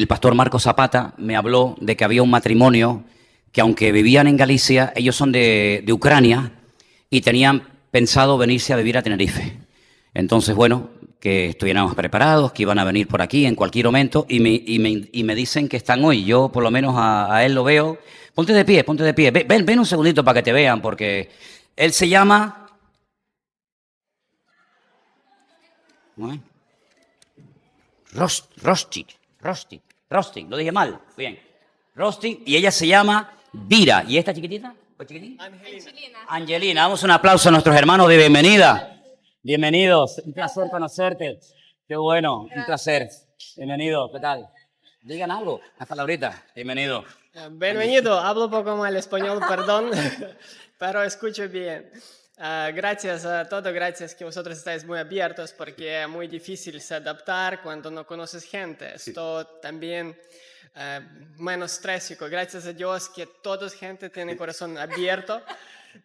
el pastor Marco Zapata me habló de que había un matrimonio que, aunque vivían en Galicia, ellos son de Ucrania y tenían pensado venirse a vivir a Tenerife. Entonces, bueno, que estuviéramos preparados, que iban a venir por aquí en cualquier momento y me dicen que están hoy. Yo por lo menos a él lo veo. Ponte de pie, ponte de pie. Ven un segundito para que te vean, porque él se llama... Rosti, lo dije mal, bien. Rosti, y ella se llama Vira. ¿Y esta chiquitita? Angelina. Damos un aplauso a nuestros hermanos de bienvenida. Bienvenidos, un placer conocerte. Qué bueno, un placer. Bienvenido, ¿qué tal? Digan algo, una palabrita. Bienvenido. Bienvenido, hablo un poco mal español, perdón, pero escucho bien. Gracias a todos, gracias que vosotros estáis muy abiertos porque es muy difícil se adaptar cuando no conoces gente. Esto también menos estrésico. Gracias a Dios que toda gente tiene corazón abierto.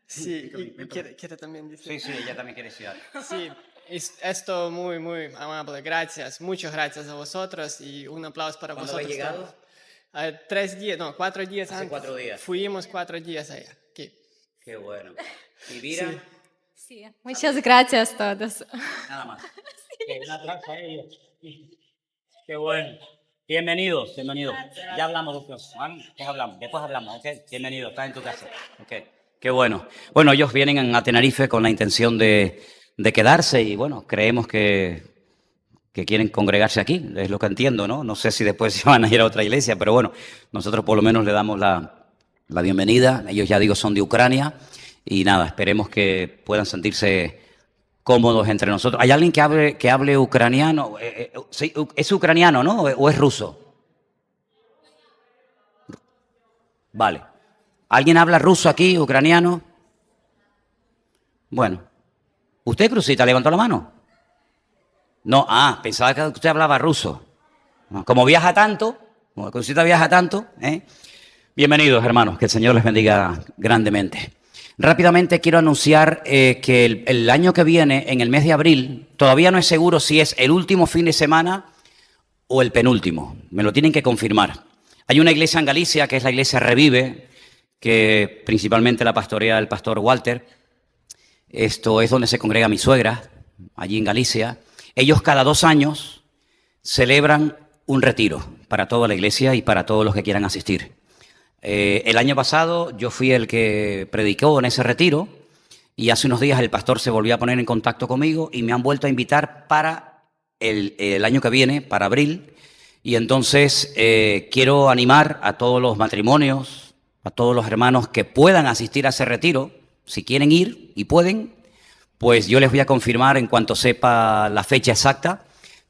Sí, y quiere también decir. Sí, ella también quiere decir algo. Sí, esto muy, muy amable. Gracias, muchas gracias a vosotros y un aplauso para vosotros. ¿Cuándo habéis llegado? 3 días, no, 4 días Hace antes. 4 días. Fuimos 4 días allá. Aquí. Qué bueno. ¿Y Vira? Sí, muchas gracias a todos. Nada más. Sí. Un aplauso a ellos. Qué bueno. Bienvenidos. Ya hablamos después. Después hablamos, ¿ok? Bienvenido, estás en tu casa. Okay. Qué bueno. Bueno, ellos vienen a Tenerife con la intención de quedarse y bueno, creemos que quieren congregarse aquí, es lo que entiendo, ¿no? No sé si después se van a ir a otra iglesia, pero bueno, nosotros por lo menos le damos la bienvenida. Ellos, ya digo, son de Ucrania y nada, esperemos que puedan sentirse cómodos entre nosotros. ¿Hay alguien que hable ucraniano? ¿Es ucraniano, no? ¿O es ruso? Vale. ¿Alguien habla ruso aquí, ucraniano? Bueno. ¿Usted, Cruzita, levantó la mano? No, pensaba que usted hablaba ruso. Como viaja tanto, como Cruzita viaja tanto, Bienvenidos, hermanos, que el Señor les bendiga grandemente. Rápidamente quiero anunciar que el año que viene, en el mes de abril, todavía no es seguro si es el último fin de semana o el penúltimo. Me lo tienen que confirmar. Hay una iglesia en Galicia, que es la iglesia Revive, que principalmente la pastorea el pastor Walter. Esto es donde se congrega mi suegra, allí en Galicia. Ellos cada 2 años celebran un retiro para toda la iglesia y para todos los que quieran asistir. El año pasado yo fui el que predicó en ese retiro y hace unos días el pastor se volvió a poner en contacto conmigo y me han vuelto a invitar para el año que viene, para abril. Y entonces quiero animar a todos los matrimonios, a todos los hermanos que puedan asistir a ese retiro. Si quieren ir y pueden, pues yo les voy a confirmar en cuanto sepa la fecha exacta,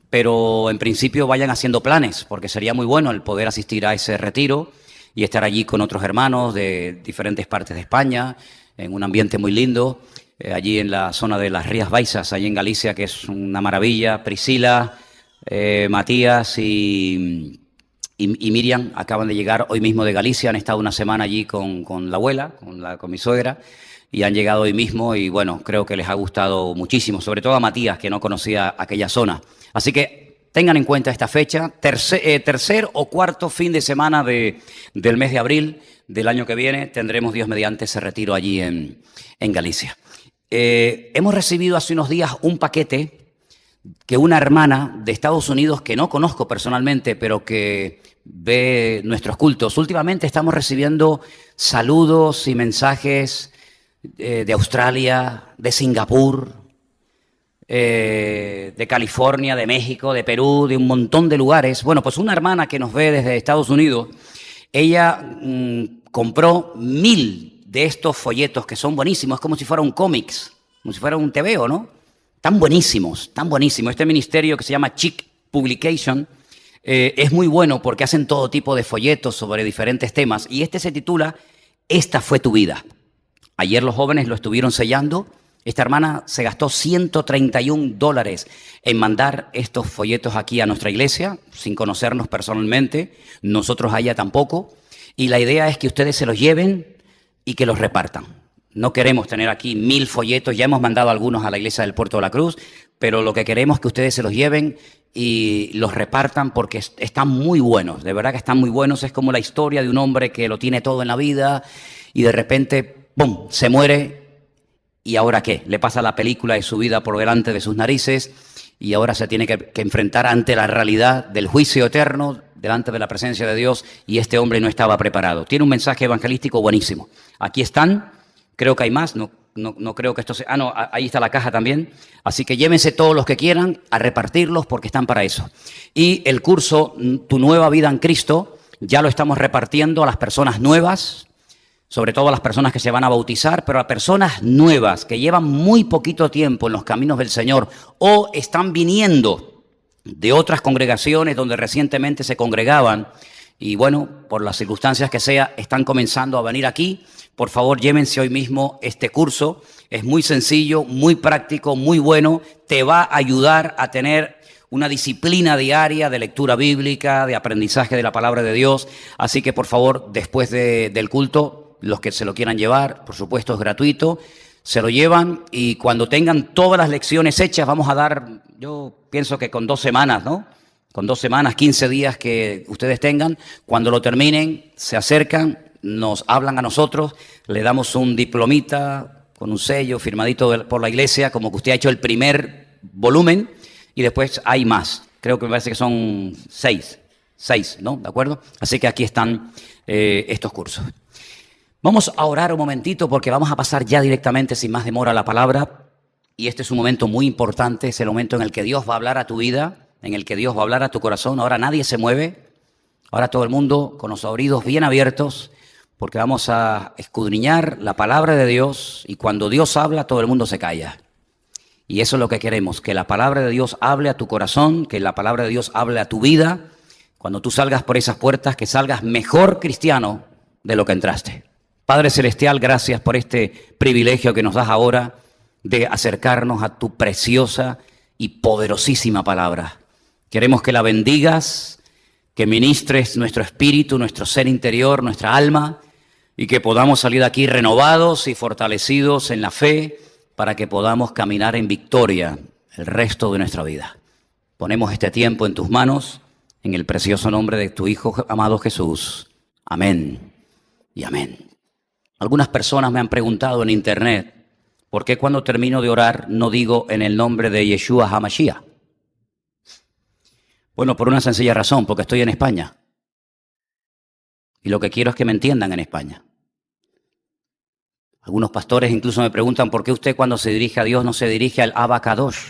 pero en principio vayan haciendo planes, porque sería muy bueno el poder asistir a ese retiro y estar allí con otros hermanos de diferentes partes de España, en un ambiente muy lindo, allí en la zona de las Rías Baixas, allí en Galicia, que es una maravilla. Priscila, Matías y Miriam acaban de llegar hoy mismo de Galicia, han estado una semana allí con la abuela, con mi suegra, y han llegado hoy mismo y bueno, creo que les ha gustado muchísimo, sobre todo a Matías, que no conocía aquella zona. Así que tengan en cuenta esta fecha, tercer o cuarto fin de semana del mes de abril del año que viene, tendremos Dios mediante ese retiro allí en Galicia. Hemos recibido hace unos días un paquete que una hermana de Estados Unidos, que no conozco personalmente, pero que ve nuestros cultos, últimamente estamos recibiendo saludos y mensajes de Australia, de Singapur, de California, de México, de Perú, de un montón de lugares. Bueno, pues una hermana que nos ve desde Estados Unidos, ella compró 1000 de estos folletos que son buenísimos, es como si fuera un cómics, como si fuera un TVO, ¿no? Tan buenísimos, tan buenísimos. Este ministerio que se llama Chick Publication es muy bueno porque hacen todo tipo de folletos sobre diferentes temas y este se titula Esta fue tu vida. Ayer los jóvenes lo estuvieron sellando. Esta hermana se gastó $131 en mandar estos folletos aquí a nuestra iglesia, sin conocernos personalmente, nosotros a ella tampoco. Y la idea es que ustedes se los lleven y que los repartan. No queremos tener aquí 1000 folletos, ya hemos mandado algunos a la iglesia del Puerto de la Cruz, pero lo que queremos es que ustedes se los lleven y los repartan porque están muy buenos, de verdad que están muy buenos. Es como la historia de un hombre que lo tiene todo en la vida y de repente, ¡pum!, se muere. ¿Y ahora qué? Le pasa la película de su vida por delante de sus narices y ahora se tiene que enfrentar ante la realidad del juicio eterno, delante de la presencia de Dios, y este hombre no estaba preparado. Tiene un mensaje evangelístico buenísimo. Aquí están, creo que hay más, no creo que esto sea... no, ahí está la caja también. Así que llévense todos los que quieran a repartirlos porque están para eso. Y el curso Tu Nueva Vida en Cristo ya lo estamos repartiendo a las personas nuevas, sobre todo a las personas que se van a bautizar, pero a personas nuevas que llevan muy poquito tiempo en los caminos del Señor o están viniendo de otras congregaciones donde recientemente se congregaban y bueno, por las circunstancias que sea, están comenzando a venir aquí. Por favor, llévense hoy mismo este curso. Es muy sencillo, muy práctico, muy bueno. Te va a ayudar a tener una disciplina diaria de lectura bíblica, de aprendizaje de la palabra de Dios. Así que, por favor, después del culto, los que se lo quieran llevar, por supuesto, es gratuito. Se lo llevan y cuando tengan todas las lecciones hechas, vamos a dar, yo pienso que con 2 semanas, ¿no? Con 2 semanas, 15 días que ustedes tengan, cuando lo terminen, se acercan, nos hablan a nosotros, le damos un diplomita con un sello firmadito por la iglesia, como que usted ha hecho el primer volumen y después hay más. Creo que me parece que son 6, ¿no? ¿De acuerdo? Así que aquí están estos cursos. Vamos a orar un momentito porque vamos a pasar ya directamente, sin más demora, a la palabra. Y este es un momento muy importante, es el momento en el que Dios va a hablar a tu vida, en el que Dios va a hablar a tu corazón. Ahora nadie se mueve, ahora todo el mundo con los oídos bien abiertos, porque vamos a escudriñar la palabra de Dios y cuando Dios habla, todo el mundo se calla. Y eso es lo que queremos, que la palabra de Dios hable a tu corazón, que la palabra de Dios hable a tu vida. Cuando tú salgas por esas puertas, que salgas mejor cristiano de lo que entraste. Padre Celestial, gracias por este privilegio que nos das ahora de acercarnos a tu preciosa y poderosísima palabra. Queremos que la bendigas, que ministres nuestro espíritu, nuestro ser interior, nuestra alma, y que podamos salir de aquí renovados y fortalecidos en la fe para que podamos caminar en victoria el resto de nuestra vida. Ponemos este tiempo en tus manos, en el precioso nombre de tu Hijo amado Jesús. Amén y amén. Algunas personas me han preguntado en internet, ¿por qué cuando termino de orar no digo en el nombre de Yeshua HaMashiach? Bueno, por una sencilla razón, porque estoy en España. Y lo que quiero es que me entiendan en España. Algunos pastores incluso me preguntan, ¿por qué usted cuando se dirige a Dios no se dirige al Abba Kadosh?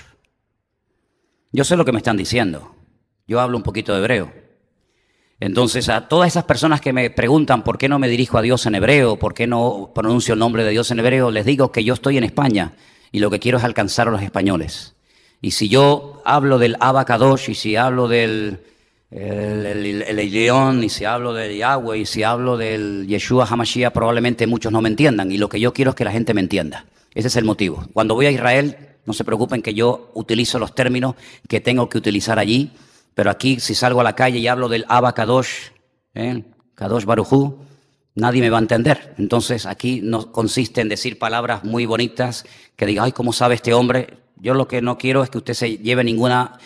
Yo sé lo que me están diciendo. Yo hablo un poquito de hebreo. Entonces, a todas esas personas que me preguntan por qué no me dirijo a Dios en hebreo, por qué no pronuncio el nombre de Dios en hebreo, les digo que yo estoy en España y lo que quiero es alcanzar a los españoles. Y si yo hablo del Abba Kadosh, y si hablo del el León, y si hablo del Yahweh, y si hablo del Yeshua HaMashiach, probablemente muchos no me entiendan. Y lo que yo quiero es que la gente me entienda. Ese es el motivo. Cuando voy a Israel, no se preocupen que yo utilizo los términos que tengo que utilizar allí. Pero aquí, si salgo a la calle y hablo del Abba Kadosh, Kadosh Baruj Hu, nadie me va a entender. Entonces, aquí no consiste en decir palabras muy bonitas que diga, ay, ¿cómo sabe este hombre? Yo lo que no quiero es que usted se lleve ninguna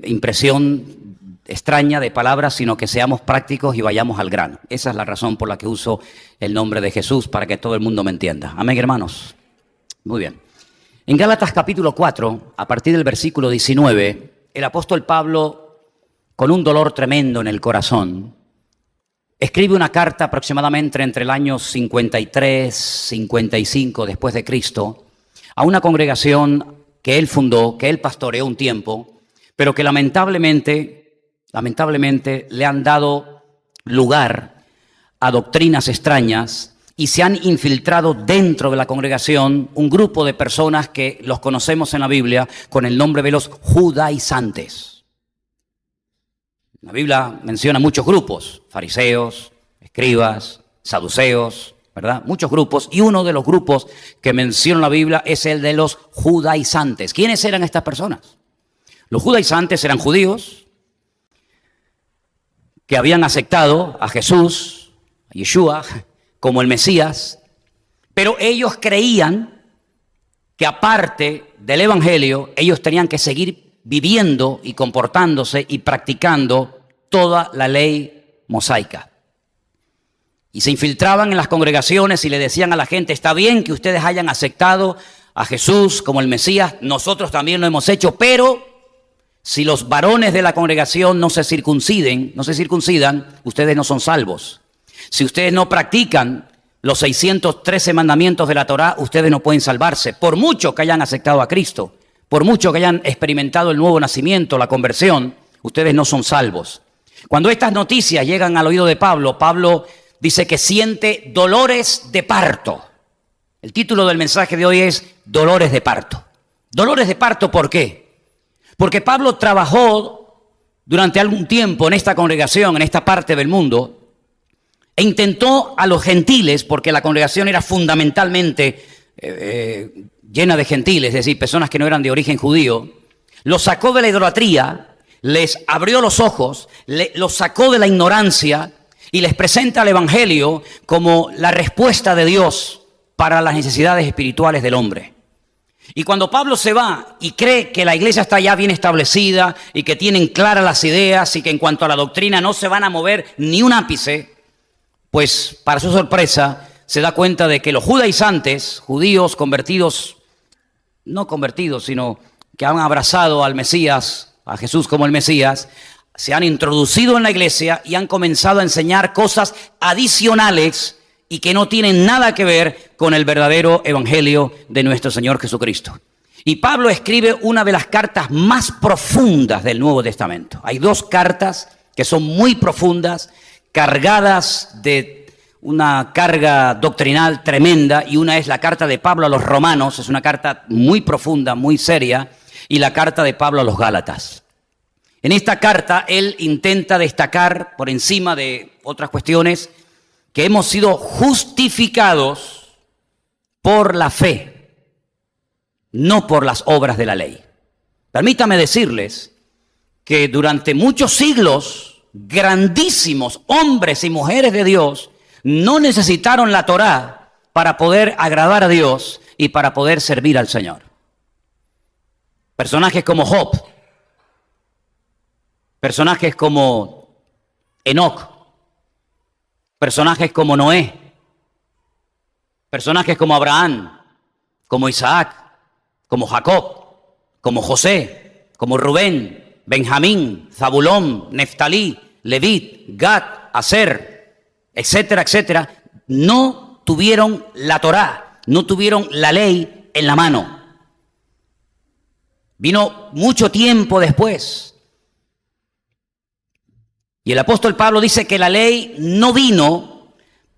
impresión extraña de palabras, sino que seamos prácticos y vayamos al grano. Esa es la razón por la que uso el nombre de Jesús, para que todo el mundo me entienda. Amén, hermanos. Muy bien. En Gálatas capítulo 4, a partir del versículo 19, el apóstol Pablo, con un dolor tremendo en el corazón, escribe una carta aproximadamente entre el año 53, 55 después de Cristo, a una congregación que él fundó, que él pastoreó un tiempo, pero que lamentablemente le han dado lugar a doctrinas extrañas y se han infiltrado dentro de la congregación un grupo de personas que los conocemos en la Biblia con el nombre de los judaizantes. La Biblia menciona muchos grupos, fariseos, escribas, saduceos, ¿verdad? Muchos grupos, y uno de los grupos que menciona la Biblia es el de los judaizantes. ¿Quiénes eran estas personas? Los judaizantes eran judíos que habían aceptado a Jesús, a Yeshua, como el Mesías, pero ellos creían que aparte del Evangelio, ellos tenían que seguir viviendo y comportándose y practicando toda la ley mosaica. Y se infiltraban en las congregaciones y le decían a la gente: está bien que ustedes hayan aceptado a Jesús como el Mesías, nosotros también lo hemos hecho, pero si los varones de la congregación no se circuncidan, ustedes no son salvos. Si ustedes no practican los 613 mandamientos de la Torá, ustedes no pueden salvarse, por mucho que hayan aceptado a Cristo, por mucho que hayan experimentado el nuevo nacimiento, la conversión, ustedes no son salvos. Cuando estas noticias llegan al oído de Pablo, Pablo dice que siente dolores de parto. El título del mensaje de hoy es Dolores de parto. Dolores de parto, ¿por qué? Porque Pablo trabajó durante algún tiempo en esta congregación, en esta parte del mundo, e intentó a los gentiles, porque la congregación era fundamentalmente llena de gentiles, es decir, personas que no eran de origen judío, los sacó de la idolatría, les abrió los ojos, los sacó de la ignorancia y les presenta el Evangelio como la respuesta de Dios para las necesidades espirituales del hombre. Y cuando Pablo se va y cree que la iglesia está ya bien establecida y que tienen claras las ideas y que en cuanto a la doctrina no se van a mover ni un ápice, pues para su sorpresa se da cuenta de que los judaizantes, judíos convertidos, no convertidos, sino que han abrazado al Mesías, a Jesús como el Mesías, se han introducido en la iglesia y han comenzado a enseñar cosas adicionales y que no tienen nada que ver con el verdadero evangelio de nuestro Señor Jesucristo. Y Pablo escribe una de las cartas más profundas del Nuevo Testamento. Hay dos cartas que son muy profundas, cargadas de una carga doctrinal tremenda, y una es la carta de Pablo a los Romanos, es una carta muy profunda, muy seria, y la carta de Pablo a los Gálatas. En esta carta él intenta destacar, por encima de otras cuestiones, que hemos sido justificados por la fe, no por las obras de la ley. Permítame decirles que durante muchos siglos, grandísimos hombres y mujeres de Dios no necesitaron la Torá para poder agradar a Dios y para poder servir al Señor. Personajes como Job, personajes como Enoc, personajes como Noé, personajes como Abraham, como Isaac, como Jacob, como José, como Rubén, Benjamín, Zabulón, Neftalí, Levit, Gad, Aser, etcétera, etcétera, no tuvieron la Torá, no tuvieron la ley en la mano. Vino mucho tiempo después. Y el apóstol Pablo dice que la ley no vino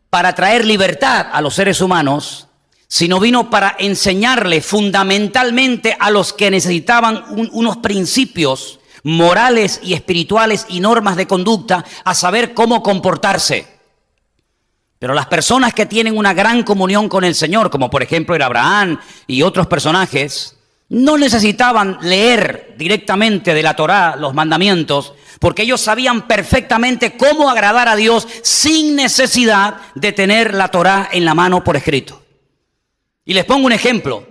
para traer libertad a los seres humanos, sino vino para enseñarle fundamentalmente a los que necesitaban unos principios morales y espirituales y normas de conducta, a saber cómo comportarse. Pero las personas que tienen una gran comunión con el Señor, como por ejemplo era Abraham y otros personajes, no necesitaban leer directamente de la Torá los mandamientos, porque ellos sabían perfectamente cómo agradar a Dios sin necesidad de tener la Torá en la mano por escrito. Y les pongo un ejemplo.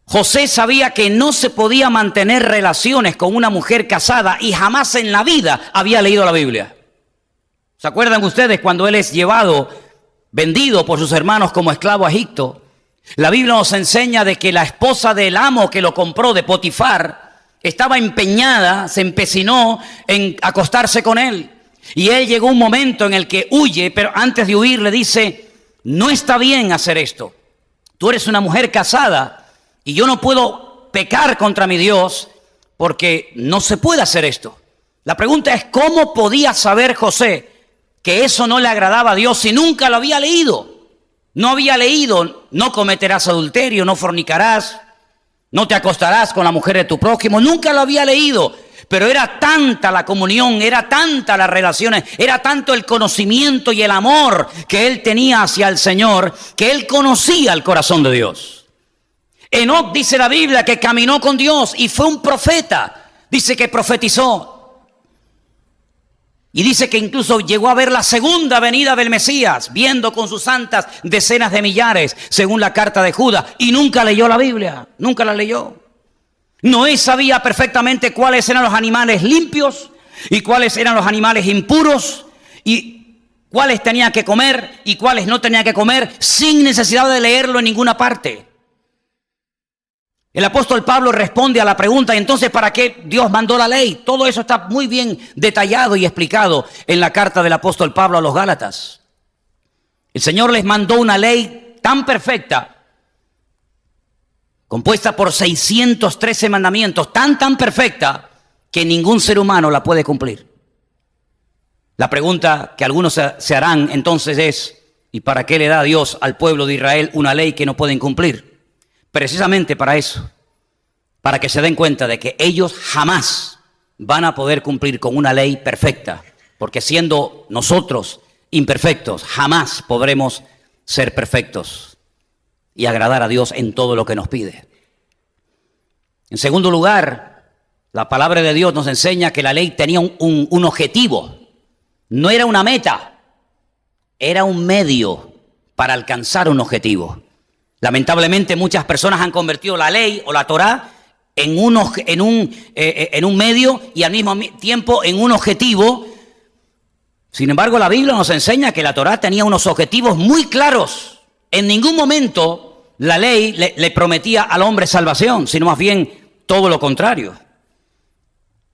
José sabía que no se podía mantener relaciones con una mujer casada y jamás en la vida había leído la Biblia. ¿Se acuerdan ustedes cuando él es llevado, vendido por sus hermanos como esclavo a Egipto? La Biblia nos enseña de que la esposa del amo que lo compró, de Potifar, estaba empeñada, se empecinó en acostarse con él. Y él llegó un momento en el que huye, pero antes de huir le dice: no está bien hacer esto. Tú eres una mujer casada y yo no puedo pecar contra mi Dios porque no se puede hacer esto. La pregunta es: ¿cómo podía saber José que eso no le agradaba a Dios si nunca lo había leído? No había leído: no cometerás adulterio, no fornicarás, no te acostarás con la mujer de tu prójimo. Nunca lo había leído, pero era tanta la comunión, era tanta las relaciones, era tanto el conocimiento y el amor que él tenía hacia el Señor, que él conocía el corazón de Dios. Enoc, dice la Biblia, que caminó con Dios y fue un profeta. Dice que profetizó. Y dice que incluso llegó a ver la segunda venida del Mesías, viendo con sus santas decenas de millares, según la carta de Judas, y nunca leyó la Biblia, nunca la leyó. Noé sabía perfectamente cuáles eran los animales limpios y cuáles eran los animales impuros y cuáles tenía que comer y cuáles no tenía que comer sin necesidad de leerlo en ninguna parte. El apóstol Pablo responde a la pregunta, entonces, ¿para qué Dios mandó la ley? Todo eso está muy bien detallado y explicado en la carta del apóstol Pablo a los Gálatas. El Señor les mandó una ley tan perfecta, compuesta por 613 mandamientos, tan perfecta, que ningún ser humano la puede cumplir. La pregunta que algunos se harán entonces es, ¿y para qué le da Dios al pueblo de Israel una ley que no pueden cumplir? Precisamente para eso, para que se den cuenta de que ellos jamás van a poder cumplir con una ley perfecta, porque siendo nosotros imperfectos, jamás podremos ser perfectos y agradar a Dios en todo lo que nos pide. En segundo lugar, la palabra de Dios nos enseña que la ley tenía un objetivo. No era una meta, era un medio para alcanzar un objetivo. Lamentablemente muchas personas han convertido la ley o la Torá en un medio y al mismo tiempo en un objetivo. Sin embargo, la Biblia nos enseña que la Torá tenía unos objetivos muy claros. En ningún momento la ley le prometía al hombre salvación, sino más bien todo lo contrario.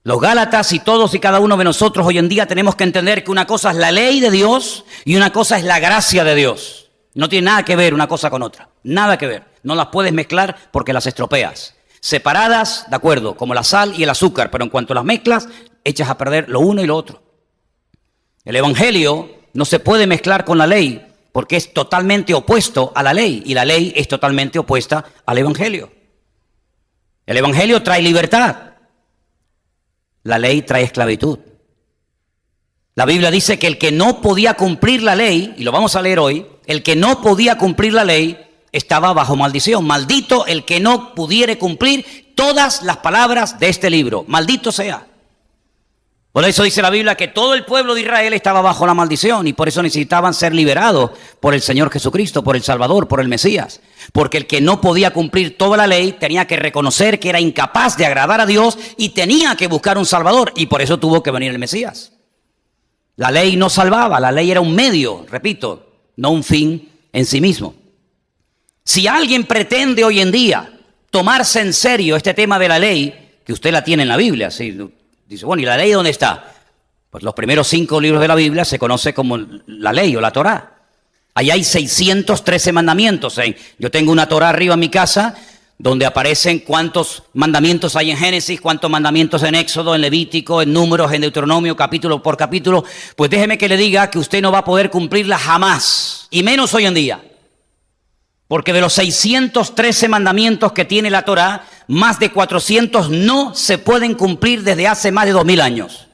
Los Gálatas y todos y cada uno de nosotros hoy en día tenemos que entender que una cosa es la ley de Dios y una cosa es la gracia de Dios. No tiene nada que ver una cosa con otra, nada que ver. No las puedes mezclar porque las estropeas. Separadas, de acuerdo, como la sal y el azúcar, pero en cuanto las mezclas, echas a perder lo uno y lo otro. El Evangelio no se puede mezclar con la ley porque es totalmente opuesto a la ley y la ley es totalmente opuesta al Evangelio. El Evangelio trae libertad, la ley trae esclavitud. La Biblia dice que el que no podía cumplir la ley, y lo vamos a leer hoy, el que no podía cumplir la ley estaba bajo maldición. Maldito el que no pudiere cumplir todas las palabras de este libro. Maldito sea. Por eso dice la Biblia que todo el pueblo de Israel estaba bajo la maldición y por eso necesitaban ser liberados por el Señor Jesucristo, por el Salvador, por el Mesías. Porque el que no podía cumplir toda la ley tenía que reconocer que era incapaz de agradar a Dios y tenía que buscar un Salvador y por eso tuvo que venir el Mesías. La ley no salvaba, la ley era un medio, repito, no un fin en sí mismo. Si alguien pretende hoy en día tomarse en serio este tema de la ley, que usted la tiene en la Biblia, ¿sí? Dice, bueno, ¿y la ley dónde está? Pues los primeros 5 libros de la Biblia se conoce como la ley o la Torá. Ahí hay 613 mandamientos. Yo tengo una Torá arriba en mi casa donde aparecen cuántos mandamientos hay en Génesis, cuántos mandamientos en Éxodo, en Levítico, en Números, en Deuteronomio, capítulo por capítulo. Pues déjeme que le diga que usted no va a poder cumplirla jamás, y menos hoy en día. Porque de los 613 mandamientos que tiene la Torá, más de 400 no se pueden cumplir desde hace más de 2000 años.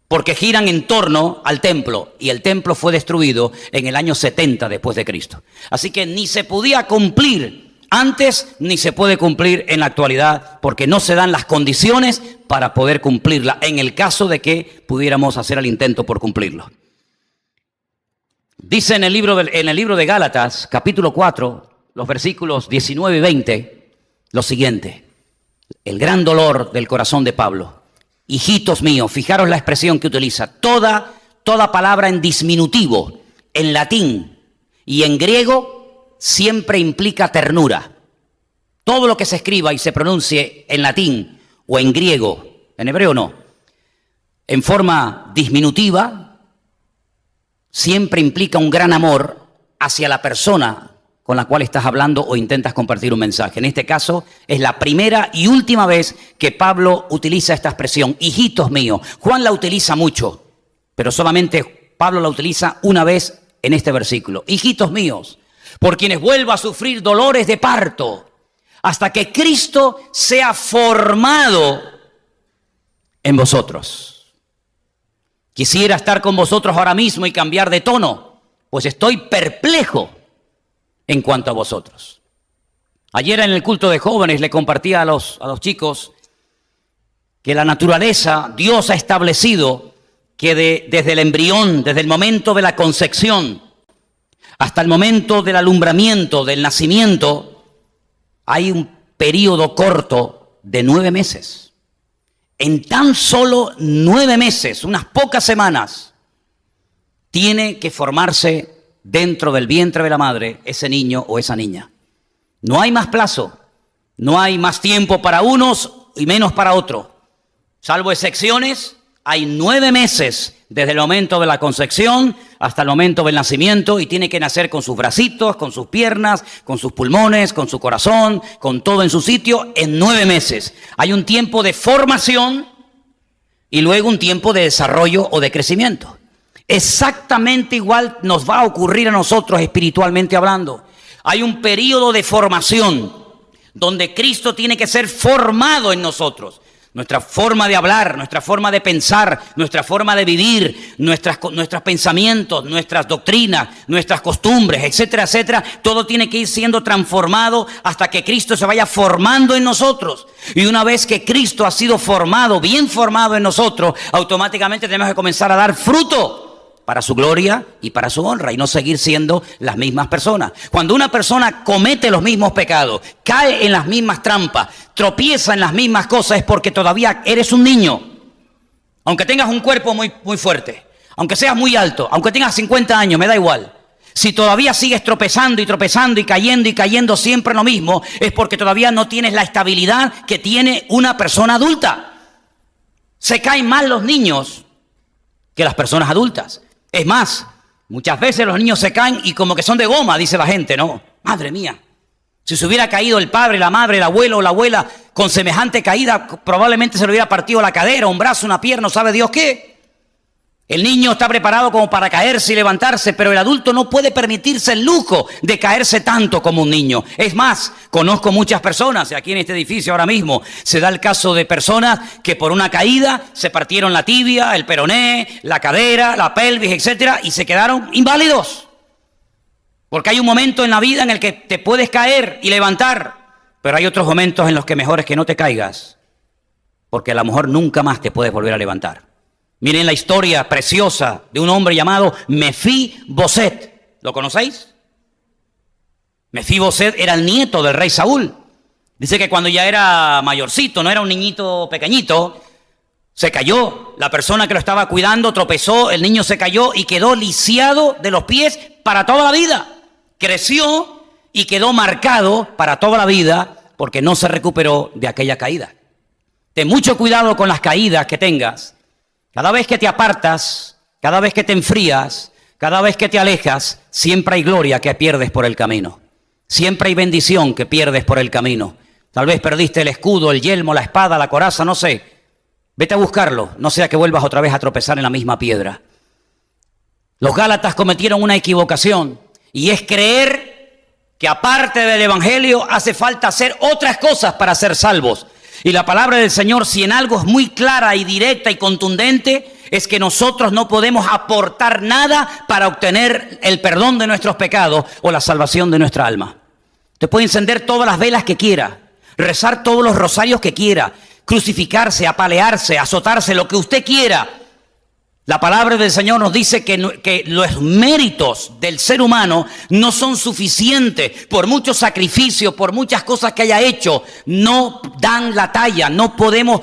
Porque giran en torno al templo, y el templo fue destruido en el año 70 después de Cristo. Así que ni se podía cumplir antes, ni se puede cumplir en la actualidad, porque no se dan las condiciones para poder cumplirla, en el caso de que pudiéramos hacer el intento por cumplirlo. Dice en el libro de Gálatas, capítulo 4, los versículos 19 y 20, lo siguiente. El gran dolor del corazón de Pablo. Hijitos míos, fijaros la expresión que utiliza. Toda palabra en disminutivo, en latín y en griego, siempre implica ternura. Todo lo que se escriba y se pronuncie en latín o en griego, en hebreo no, en forma disminutiva, siempre implica un gran amor hacia la persona con la cual estás hablando o intentas compartir un mensaje. En este caso, es la primera y última vez que Pablo utiliza esta expresión, hijitos míos. Juan la utiliza mucho, pero solamente Pablo la utiliza una vez en este versículo. Hijitos míos, por quienes vuelvo a sufrir dolores de parto, hasta que Cristo sea formado en vosotros. Quisiera estar con vosotros ahora mismo y cambiar de tono, pues estoy perplejo en cuanto a vosotros. Ayer en el culto de jóvenes le compartía a los chicos que la naturaleza, Dios ha establecido que desde el embrión, desde el momento de la concepción hasta el momento del alumbramiento, del nacimiento, hay un periodo corto de 9 meses. En tan solo 9 meses, unas pocas semanas, tiene que formarse dentro del vientre de la madre ese niño o esa niña. No hay más plazo, no hay más tiempo para unos y menos para otros. Salvo excepciones, hay 9 meses desde el momento de la concepción hasta el momento del nacimiento y tiene que nacer con sus bracitos, con sus piernas, con sus pulmones, con su corazón, con todo en su sitio en 9 meses. Hay un tiempo de formación y luego un tiempo de desarrollo o de crecimiento. Exactamente igual nos va a ocurrir a nosotros espiritualmente hablando. Hay un periodo de formación donde Cristo tiene que ser formado en nosotros. Nuestra forma de hablar, nuestra forma de pensar, nuestra forma de vivir, nuestros pensamientos, nuestras doctrinas, nuestras costumbres, etcétera, etcétera. Todo tiene que ir siendo transformado hasta que Cristo se vaya formando en nosotros. Y una vez que Cristo ha sido formado, bien formado en nosotros, automáticamente tenemos que comenzar a dar fruto para su gloria y para su honra y no seguir siendo las mismas personas. Cuando una persona comete los mismos pecados, cae en las mismas trampas, tropieza en las mismas cosas, es porque todavía eres un niño. Aunque tengas un cuerpo muy fuerte, aunque seas muy alto, aunque tengas 50 años, me da igual. Si todavía sigues tropezando y tropezando y cayendo siempre en lo mismo, es porque todavía no tienes la estabilidad que tiene una persona adulta. Se caen más los niños que las personas adultas. Es más, muchas veces los niños se caen y como que son de goma, dice la gente, ¿no? Madre mía, si se hubiera caído el padre, la madre, el abuelo o la abuela con semejante caída, probablemente se le hubiera partido la cadera, un brazo, una pierna, ¿sabe Dios qué? El niño está preparado como para caerse y levantarse, pero el adulto no puede permitirse el lujo de caerse tanto como un niño. Es más, conozco muchas personas, aquí en este edificio ahora mismo, se da el caso de personas que por una caída se partieron la tibia, el peroné, la cadera, la pelvis, etcétera, y se quedaron inválidos. Porque hay un momento en la vida en el que te puedes caer y levantar, pero hay otros momentos en los que mejor es que no te caigas, porque a lo mejor nunca más te puedes volver a levantar. Miren la historia preciosa de un hombre llamado Mefiboset. ¿Lo conocéis? Mefiboset era el nieto del rey Saúl. Dice que cuando ya era mayorcito, no era un niñito pequeñito, se cayó. La persona que lo estaba cuidando tropezó, el niño se cayó y quedó lisiado de los pies para toda la vida. Creció y quedó marcado para toda la vida porque no se recuperó de aquella caída. Ten mucho cuidado con las caídas que tengas. Cada vez que te apartas, cada vez que te enfrías, cada vez que te alejas, siempre hay gloria que pierdes por el camino. Siempre hay bendición que pierdes por el camino. Tal vez perdiste el escudo, el yelmo, la espada, la coraza, no sé. Vete a buscarlo, no sea que vuelvas otra vez a tropezar en la misma piedra. Los Gálatas cometieron una equivocación y es creer que aparte del evangelio hace falta hacer otras cosas para ser salvos. Y la palabra del Señor, si en algo es muy clara y directa y contundente, es que nosotros no podemos aportar nada para obtener el perdón de nuestros pecados o la salvación de nuestra alma. Usted puede encender todas las velas que quiera, rezar todos los rosarios que quiera, crucificarse, apalearse, azotarse, lo que usted quiera. La palabra del Señor nos dice que los méritos del ser humano no son suficientes. Por muchos sacrificios, por muchas cosas que haya hecho, no dan la talla. No podemos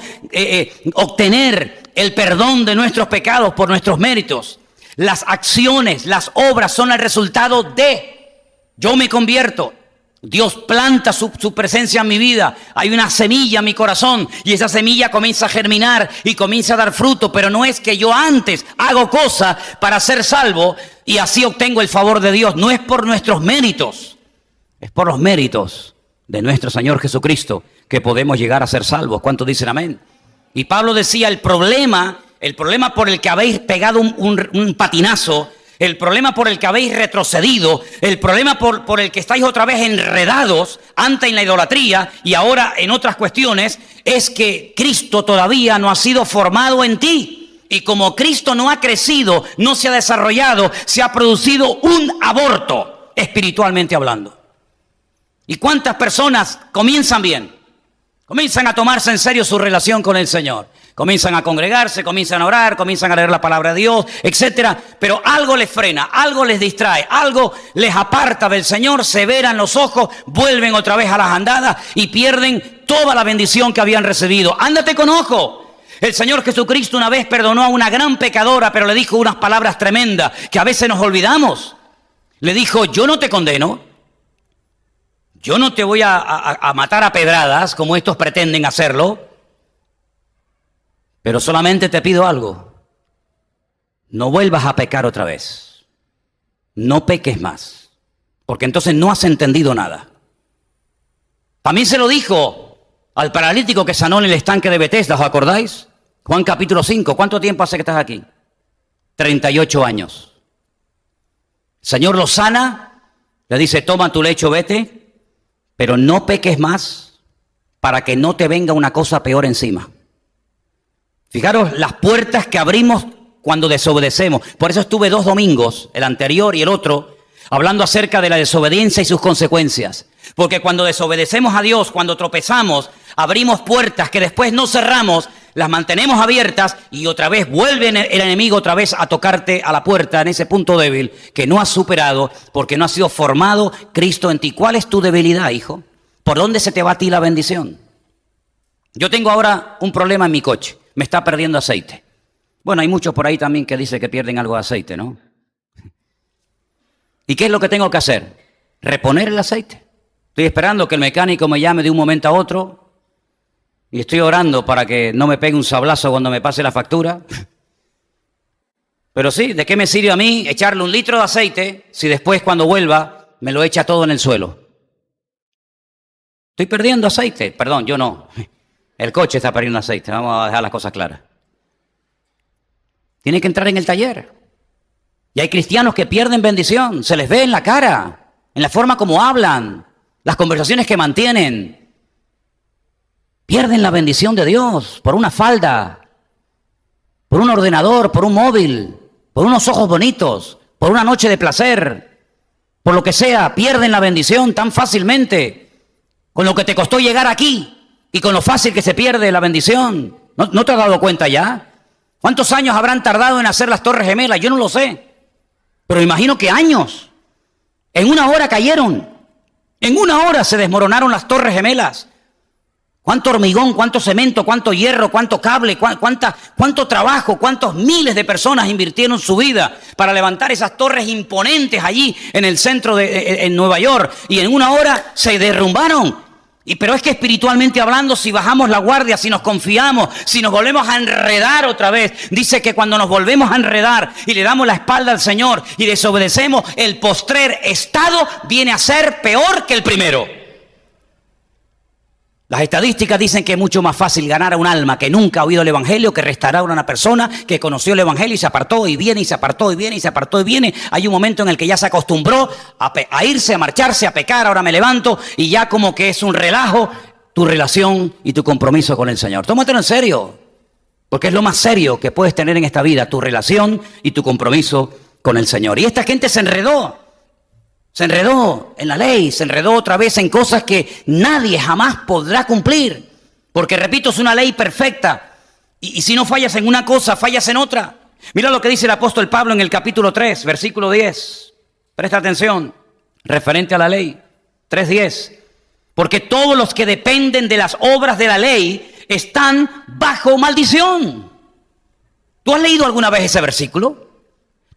obtener el perdón de nuestros pecados por nuestros méritos. Las acciones, las obras son el resultado de yo me convierto. Dios planta su presencia en mi vida, hay una semilla en mi corazón y esa semilla comienza a germinar y comienza a dar fruto, pero no es que yo antes hago cosas para ser salvo y así obtengo el favor de Dios, no es por nuestros méritos, es por los méritos de nuestro Señor Jesucristo que podemos llegar a ser salvos. ¿Cuántos dicen amén? Y Pablo decía, el problema por el que habéis pegado un patinazo, el problema por el que habéis retrocedido, el problema por el que estáis otra vez enredados antes en la idolatría y ahora en otras cuestiones, es que Cristo todavía no ha sido formado en ti. Y como Cristo no ha crecido, no se ha desarrollado, se ha producido un aborto, espiritualmente hablando. ¿Y cuántas personas comienzan bien? Comienzan a tomarse en serio su relación con el Señor. Comienzan a congregarse, comienzan a orar, comienzan a leer la palabra de Dios, etcétera. Pero algo les frena, algo les distrae, algo les aparta del Señor, se veran los ojos, vuelven otra vez a las andadas y pierden toda la bendición que habían recibido. Ándate con ojo. El Señor Jesucristo una vez perdonó a una gran pecadora, pero le dijo unas palabras tremendas que a veces nos olvidamos. Le dijo, yo no te condeno. Yo no te voy a matar a pedradas como estos pretenden hacerlo, pero solamente te pido algo. No vuelvas a pecar otra vez. No peques más, porque entonces no has entendido nada. También se lo dijo al paralítico que sanó en el estanque de Betesda, ¿os acordáis? Juan capítulo 5, ¿cuánto tiempo hace que estás aquí? 38 años. El Señor lo sana, le dice, toma tu lecho, vete. Pero no peques más para que no te venga una cosa peor encima. Fijaros las puertas que abrimos cuando desobedecemos. Por eso estuve 2 domingos, el anterior y el otro, hablando acerca de la desobediencia y sus consecuencias. Porque cuando desobedecemos a Dios, cuando tropezamos, abrimos puertas que después no cerramos, las mantenemos abiertas y otra vez vuelve el enemigo otra vez a tocarte a la puerta en ese punto débil que no has superado porque no ha sido formado Cristo en ti. ¿Cuál es tu debilidad, hijo? ¿Por dónde se te va a ti la bendición? Yo tengo ahora un problema en mi coche. Me está perdiendo aceite. Bueno, hay muchos por ahí también que dicen que pierden algo de aceite, ¿no? ¿Y qué es lo que tengo que hacer? Reponer el aceite. Estoy esperando que el mecánico me llame de un momento a otro. Y estoy orando para que no me pegue un sablazo cuando me pase la factura. Pero sí, ¿de qué me sirve a mí echarle 1 litro de aceite si después cuando vuelva me lo echa todo en el suelo? Estoy perdiendo aceite. Perdón, yo no. El coche está perdiendo aceite. Vamos a dejar las cosas claras. Tiene que entrar en el taller. Y hay cristianos que pierden bendición. Se les ve en la cara, en la forma como hablan, las conversaciones que mantienen. Pierden la bendición de Dios por una falda, por un ordenador, por un móvil, por unos ojos bonitos, por una noche de placer, por lo que sea. Pierden la bendición tan fácilmente, con lo que te costó llegar aquí y con lo fácil que se pierde la bendición. ¿No te has dado cuenta ya? ¿Cuántos años habrán tardado en hacer las Torres Gemelas? Yo no lo sé, pero imagino que años. En 1 hora cayeron, en 1 hora se desmoronaron las Torres Gemelas. ¿Cuánto hormigón, cuánto cemento, cuánto hierro, cuánto cable, cuánto trabajo, cuántos miles de personas invirtieron su vida para levantar esas torres imponentes allí en el centro en Nueva York? Y en 1 hora se derrumbaron. Pero es que espiritualmente hablando, si bajamos la guardia, si nos confiamos, si nos volvemos a enredar otra vez, dice que cuando nos volvemos a enredar y le damos la espalda al Señor y desobedecemos, el postrer estado viene a ser peor que el primero. Las estadísticas dicen que es mucho más fácil ganar a un alma que nunca ha oído el Evangelio que restaurar a una persona que conoció el Evangelio y se apartó y viene y se apartó y viene y se apartó y viene. Hay un momento en el que ya se acostumbró a irse, a marcharse, a pecar. Ahora me levanto y ya como que es un relajo tu relación y tu compromiso con el Señor. Tómatelo en serio, porque es lo más serio que puedes tener en esta vida, tu relación y tu compromiso con el Señor. Y esta gente se enredó en la ley, se enredó otra vez en cosas que nadie jamás podrá cumplir. Porque, repito, es una ley perfecta. Y si no fallas en una cosa, fallas en otra. Mira lo que dice el apóstol Pablo en el capítulo 3, versículo 10. Presta atención, referente a la ley. 3:10. Porque todos los que dependen de las obras de la ley están bajo maldición. ¿Tú has leído alguna vez ese versículo?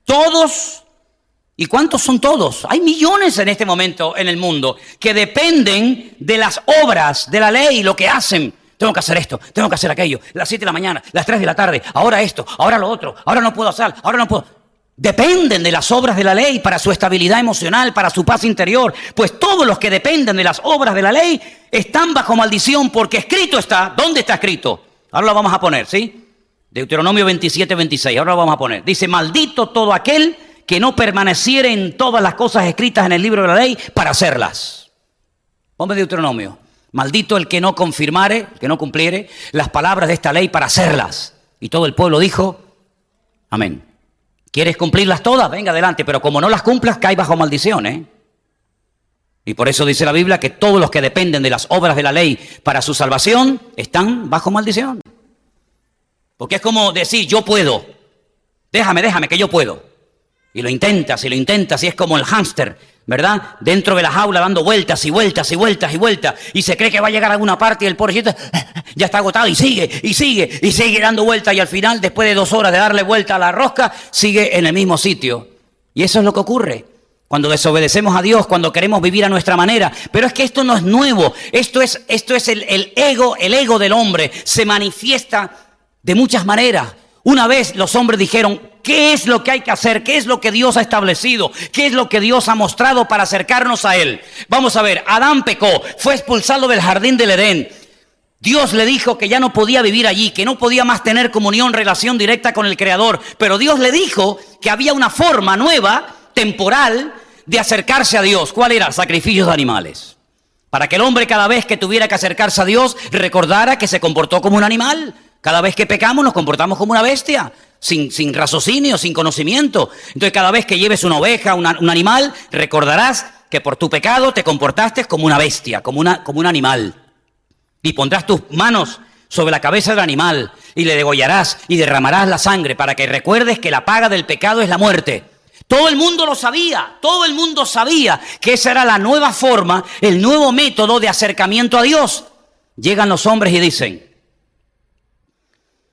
Todos. ¿Y cuántos son todos? Hay millones en este momento en el mundo que dependen de las obras de la ley, lo que hacen. Tengo que hacer esto, tengo que hacer aquello, las 7 de la mañana, las 3 de la tarde, ahora esto, ahora lo otro, ahora no puedo hacer, ahora no puedo. Dependen de las obras de la ley para su estabilidad emocional, para su paz interior. Pues todos los que dependen de las obras de la ley están bajo maldición porque escrito está. ¿Dónde está escrito? Ahora lo vamos a poner, ¿sí? Deuteronomio 27:26, ahora lo vamos a poner. Dice, maldito todo aquel que no permaneciere en todas las cosas escritas en el libro de la ley para hacerlas. Ponme Deuteronomio. Maldito el que no confirmare, el que no cumpliere las palabras de esta ley para hacerlas. Y todo el pueblo dijo, amén. ¿Quieres cumplirlas todas? Venga adelante, pero como no las cumplas, cae bajo maldición, ¿eh? Y por eso dice la Biblia que todos los que dependen de las obras de la ley para su salvación están bajo maldición. Porque es como decir, yo puedo, déjame que yo puedo. Y lo intentas y es como el hámster, ¿verdad? Dentro de la jaula dando vueltas y vueltas y vueltas y vueltas. Y se cree que va a llegar a alguna parte y el pobrecito ya está agotado y sigue dando vueltas. Y al final, después de 2 horas de darle vuelta a la rosca, sigue en el mismo sitio. Y eso es lo que ocurre cuando desobedecemos a Dios, cuando queremos vivir a nuestra manera. Pero es que esto no es nuevo. Esto es el ego del hombre. Se manifiesta de muchas maneras. Una vez los hombres dijeron, ¿qué es lo que hay que hacer? ¿Qué es lo que Dios ha establecido? ¿Qué es lo que Dios ha mostrado para acercarnos a Él? Vamos a ver, Adán pecó, fue expulsado del jardín del Edén. Dios le dijo que ya no podía vivir allí, que no podía más tener comunión, relación directa con el Creador. Pero Dios le dijo que había una forma nueva, temporal, de acercarse a Dios. ¿Cuál era? Sacrificios de animales. Para que el hombre cada vez que tuviera que acercarse a Dios recordara que se comportó como un animal. Cada vez que pecamos nos comportamos como una bestia, sin raciocinio, sin conocimiento. Entonces cada vez que lleves una oveja, un animal, recordarás que por tu pecado te comportaste como una bestia, como un animal. Y pondrás tus manos sobre la cabeza del animal y le degollarás y derramarás la sangre para que recuerdes que la paga del pecado es la muerte. Todo el mundo lo sabía, todo el mundo sabía que esa era la nueva forma, el nuevo método de acercamiento a Dios. Llegan los hombres y dicen,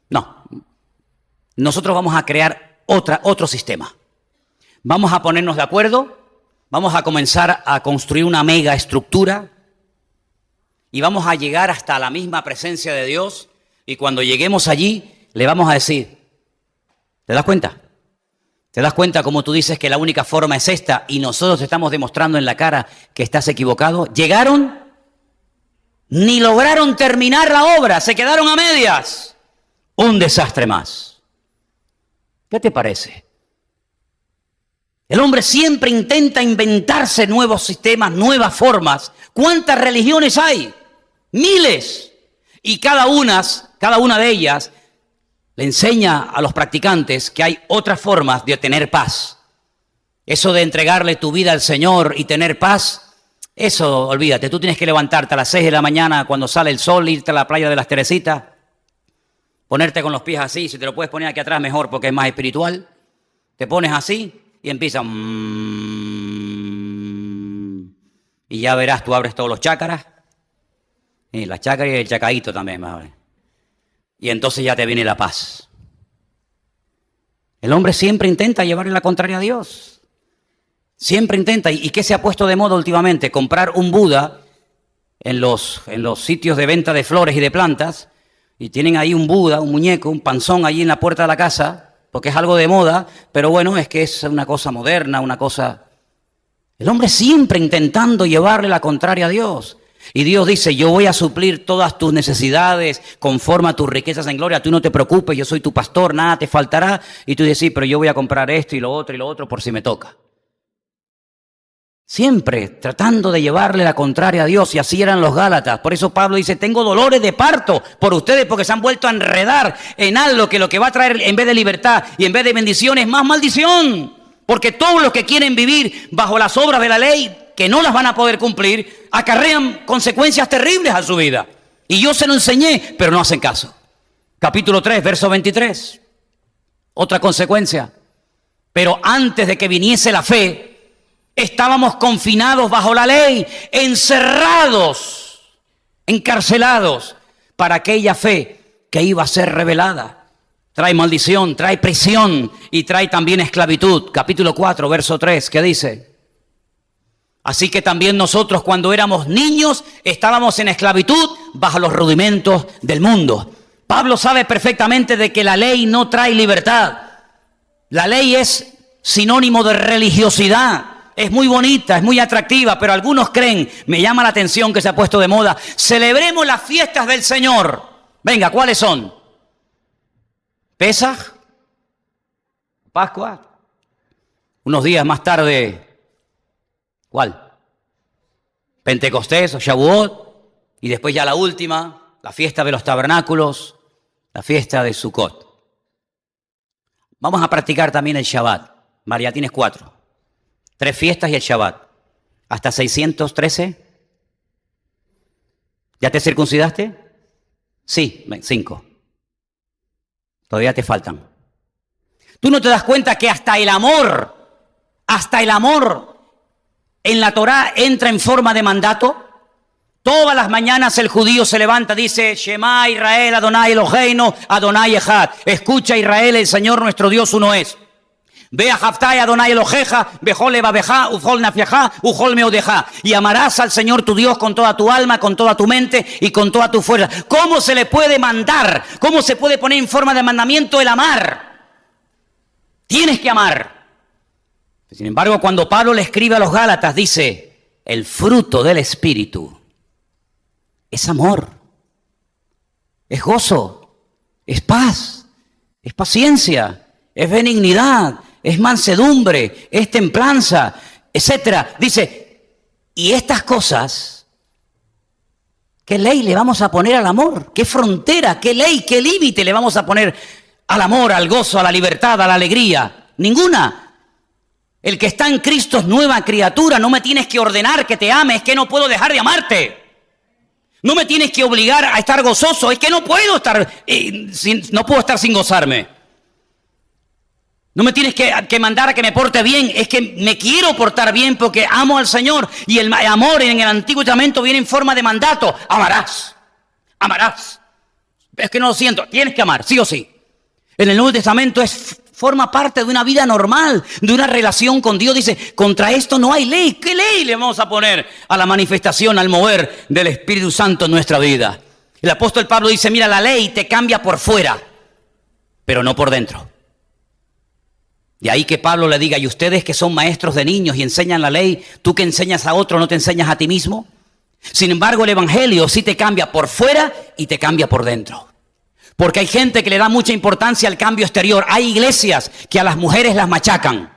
no, nosotros vamos a crear otro sistema. Vamos a ponernos de acuerdo, vamos a comenzar a construir una mega estructura y vamos a llegar hasta la misma presencia de Dios y cuando lleguemos allí le vamos a decir, ¿te das cuenta? ¿Te das cuenta cómo tú dices que la única forma es esta y nosotros te estamos demostrando en la cara que estás equivocado? Llegaron, ni lograron terminar la obra, se quedaron a medias. Un desastre más. ¿Qué te parece? El hombre siempre intenta inventarse nuevos sistemas, nuevas formas. ¿Cuántas religiones hay? Miles. Y cada una de ellas le enseña a los practicantes que hay otras formas de obtener paz. Eso de entregarle tu vida al Señor y tener paz, eso olvídate. Tú tienes que levantarte a las 6 de la mañana cuando sale el sol, irte a la playa de las Teresitas, ponerte con los pies así, si te lo puedes poner aquí atrás mejor porque es más espiritual. Te pones así y empieza. Y ya verás, tú abres todos los chácaras. Y las chácaras y el chacadito también. Y entonces ya te viene la paz. El hombre siempre intenta llevarle la contraria a Dios. Siempre intenta. ¿Y qué se ha puesto de moda últimamente? Comprar un Buda en los sitios de venta de flores y de plantas. Y tienen ahí un Buda, un muñeco, un panzón allí en la puerta de la casa, porque es algo de moda, pero bueno, es que es una cosa moderna, una cosa... El hombre siempre intentando llevarle la contraria a Dios. Y Dios dice, yo voy a suplir todas tus necesidades conforme a tus riquezas en gloria. Tú no te preocupes, yo soy tu pastor, nada te faltará. Y tú dices, sí, pero yo voy a comprar esto y lo otro por si me toca. Siempre tratando de llevarle la contraria a Dios, y así eran los Gálatas. Por eso Pablo dice, tengo dolores de parto por ustedes porque se han vuelto a enredar en algo que lo que va a traer en vez de libertad y en vez de bendición es más maldición. Porque todos los que quieren vivir bajo las obras de la ley, que no las van a poder cumplir, acarrean consecuencias terribles a su vida. Y yo se lo enseñé, pero no hacen caso. Capítulo 3, verso 23. Otra consecuencia. Pero antes de que viniese la fe, estábamos confinados bajo la ley, encerrados, encarcelados, para aquella fe que iba a ser revelada. Trae maldición, trae prisión y trae también esclavitud. Capítulo 4, verso 3, ¿qué dice? Así que también nosotros cuando éramos niños estábamos en esclavitud bajo los rudimentos del mundo. Pablo sabe perfectamente de que la ley no trae libertad. La ley es sinónimo de religiosidad. Es muy bonita, es muy atractiva, pero algunos creen, me llama la atención que se ha puesto de moda, celebremos las fiestas del Señor. Venga, ¿cuáles son? Pesaj, Pascua, unos días más tarde, ¿cuál? Pentecostés o Shavuot, y después ya la última, la fiesta de los tabernáculos, la fiesta de Sukkot. Vamos a practicar también el Shabbat. María, tienes 4. 3 fiestas y el Shabbat. ¿Hasta 613? ¿Ya te circuncidaste? Sí, 5. Todavía te faltan. ¿Tú no te das cuenta que hasta el amor en la Torá entra en forma de mandato? Todas las mañanas el judío se levanta, dice, Shema Israel, Adonai Eloheinu, Adonai Echad. Escucha Israel, el Señor nuestro Dios uno es. Ve a Haftai Adonai Eloheja, Bejol Levabeja, Ujol Nafiaja, Ujol Meodeja. Y amarás al Señor tu Dios con toda tu alma, con toda tu mente y con toda tu fuerza. ¿Cómo se le puede mandar? ¿Cómo se puede poner en forma de mandamiento el amar? Tienes que amar. Sin embargo, cuando Pablo le escribe a los Gálatas, dice, el fruto del Espíritu es amor, es gozo, es paz, es paciencia, es benignidad, es mansedumbre, es templanza, etcétera. Dice, y estas cosas, ¿qué ley le vamos a poner al amor? ¿Qué frontera, qué ley, qué límite le vamos a poner al amor, al gozo, a la libertad, a la alegría? Ninguna. El que está en Cristo es nueva criatura. No me tienes que ordenar que te ame, es que no puedo dejar de amarte. No me tienes que obligar a estar gozoso, es que no puedo estar, no puedo estar sin gozarme. No me tienes que mandar a que me porte bien, es que me quiero portar bien porque amo al Señor. Y el amor en el Antiguo Testamento viene en forma de mandato. Amarás, amarás. Es que no lo siento, tienes que amar, sí o sí. En el Nuevo Testamento forma parte de una vida normal, de una relación con Dios. Dice, contra esto no hay ley. ¿Qué ley le vamos a poner a la manifestación, al mover del Espíritu Santo en nuestra vida? El apóstol Pablo dice, mira, la ley te cambia por fuera, pero no por dentro. De ahí que Pablo le diga, y ustedes que son maestros de niños y enseñan la ley, tú que enseñas a otro, ¿no te enseñas a ti mismo? Sin embargo, el Evangelio sí te cambia por fuera y te cambia por dentro. Porque hay gente que le da mucha importancia al cambio exterior. Hay iglesias que a las mujeres las machacan.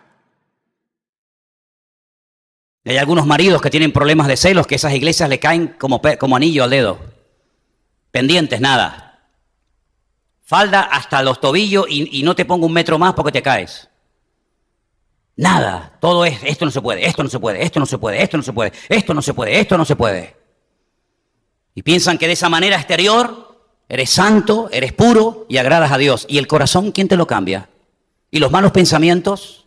Y hay algunos maridos que tienen problemas de celos, que esas iglesias le caen como anillo al dedo. Pendientes, nada. Falda hasta los tobillos y no te pongo 1 metro más porque te caes. Nada. Todo es, esto no se puede, esto no se puede, esto no se puede, esto no se puede, esto no se puede, esto no se puede. Y piensan que de esa manera exterior eres santo, eres puro y agradas a Dios. ¿Y el corazón quién te lo cambia? ¿Y los malos pensamientos?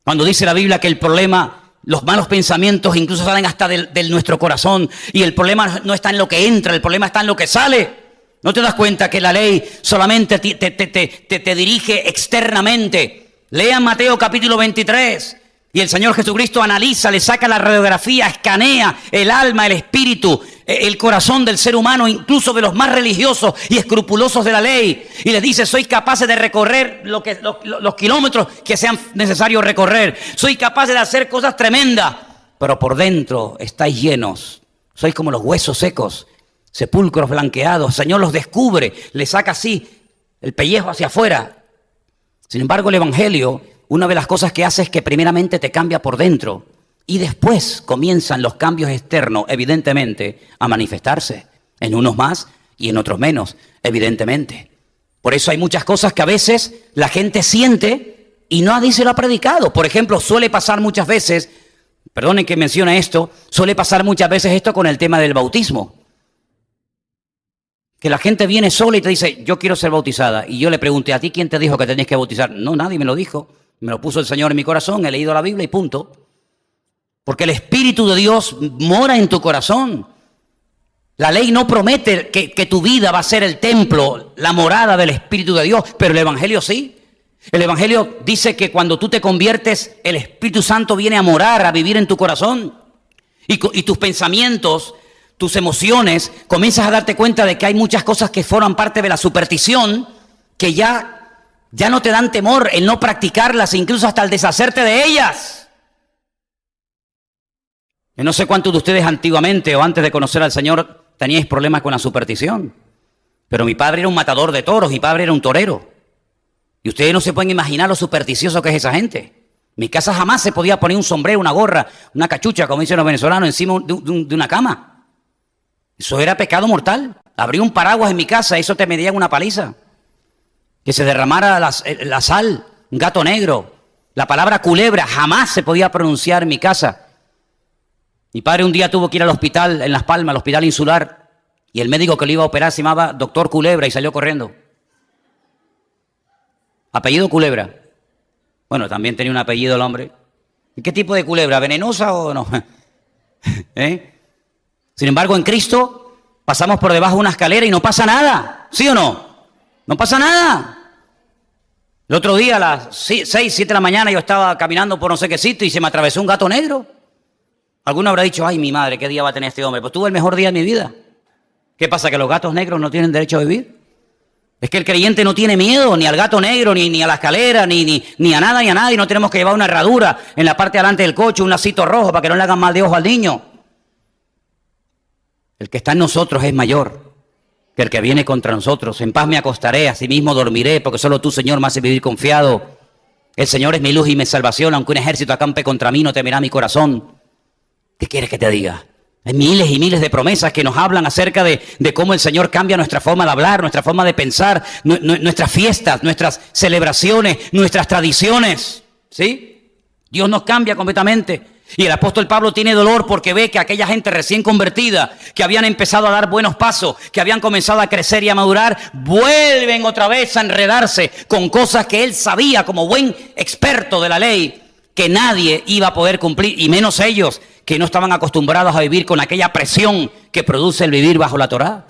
Cuando dice la Biblia que el problema, los malos pensamientos incluso salen hasta de nuestro corazón. Y el problema no está en lo que entra, el problema está en lo que sale. ¿No te das cuenta que la ley solamente te dirige externamente? Lean Mateo capítulo 23. Y el Señor Jesucristo analiza, le saca la radiografía, escanea el alma, el espíritu, el corazón del ser humano, incluso de los más religiosos y escrupulosos de la ley. Y les dice, soy capaz de recorrer los kilómetros que sean necesarios recorrer. Soy capaz de hacer cosas tremendas, pero por dentro estáis llenos. Sois como los huesos secos, sepulcros blanqueados. El Señor los descubre, le saca así el pellejo hacia afuera. Sin embargo, el Evangelio, una de las cosas que hace es que primeramente te cambia por dentro y después comienzan los cambios externos, evidentemente, a manifestarse. En unos más y en otros menos, evidentemente. Por eso hay muchas cosas que a veces la gente siente y nadie se lo ha predicado. Por ejemplo, suele pasar muchas veces, perdonen que mencione esto, suele pasar muchas veces esto con el tema del bautismo. Que la gente viene sola y te dice, yo quiero ser bautizada. Y yo le pregunté, ¿a ti quién te dijo que tenías que bautizar? No, nadie me lo dijo. Me lo puso el Señor en mi corazón, he leído la Biblia y punto. Porque el Espíritu de Dios mora en tu corazón. La ley no promete que tu vida va a ser el templo, la morada del Espíritu de Dios, pero el Evangelio sí. El Evangelio dice que cuando tú te conviertes, el Espíritu Santo viene a morar, a vivir en tu corazón. Y tus pensamientos, tus emociones, comienzas a darte cuenta de que hay muchas cosas que forman parte de la superstición, que ya no te dan temor el no practicarlas, incluso hasta el deshacerte de ellas. Yo no sé cuántos de ustedes antiguamente o antes de conocer al Señor teníais problemas con la superstición. Pero mi padre era un matador de toros, mi padre era un torero. Y ustedes no se pueden imaginar lo supersticioso que es esa gente. En mi casa jamás se podía poner un sombrero, una gorra, una cachucha, como dicen los venezolanos, encima de una cama. Eso era pecado mortal. Abría un paraguas en mi casa, eso te medía una paliza. Que se derramara la sal, un gato negro. La palabra culebra jamás se podía pronunciar en mi casa. Mi padre un día tuvo que ir al hospital en Las Palmas, al hospital insular, y el médico que le iba a operar se llamaba Doctor Culebra y salió corriendo. Apellido Culebra. Bueno, también tenía un apellido el hombre. ¿Y qué tipo de culebra? ¿Venenosa o no? ¿Eh? Sin embargo, en Cristo pasamos por debajo de una escalera y no pasa nada. ¿Sí o no? No pasa nada. El otro día a las 6, 7 de la mañana yo estaba caminando por no sé qué sitio y se me atravesó un gato negro. Alguno habrá dicho, ay, mi madre, ¿qué día va a tener este hombre? Pues tuve el mejor día de mi vida. ¿Qué pasa? ¿Que los gatos negros no tienen derecho a vivir? Es que el creyente no tiene miedo ni al gato negro, ni a la escalera, ni a nada, ni a nadie. No tenemos que llevar una herradura en la parte de delante del coche, un lacito rojo para que no le hagan mal de ojo al niño. El que está en nosotros es mayor que el que viene contra nosotros. En paz me acostaré, asimismo dormiré, porque solo tú, Señor, me haces vivir confiado. El Señor es mi luz y mi salvación, aunque un ejército acampe contra mí, no temerá mi corazón. ¿Qué quieres que te diga? Hay miles y miles de promesas que nos hablan acerca de cómo el Señor cambia nuestra forma de hablar, nuestra forma de pensar, nuestras fiestas, nuestras celebraciones, nuestras tradiciones. ¿Sí? Dios nos cambia completamente. Y el apóstol Pablo tiene dolor porque ve que aquella gente recién convertida, que habían empezado a dar buenos pasos, que habían comenzado a crecer y a madurar, vuelven otra vez a enredarse con cosas que él sabía como buen experto de la ley, que nadie iba a poder cumplir, y menos ellos, que no estaban acostumbrados a vivir con aquella presión que produce el vivir bajo la Torá.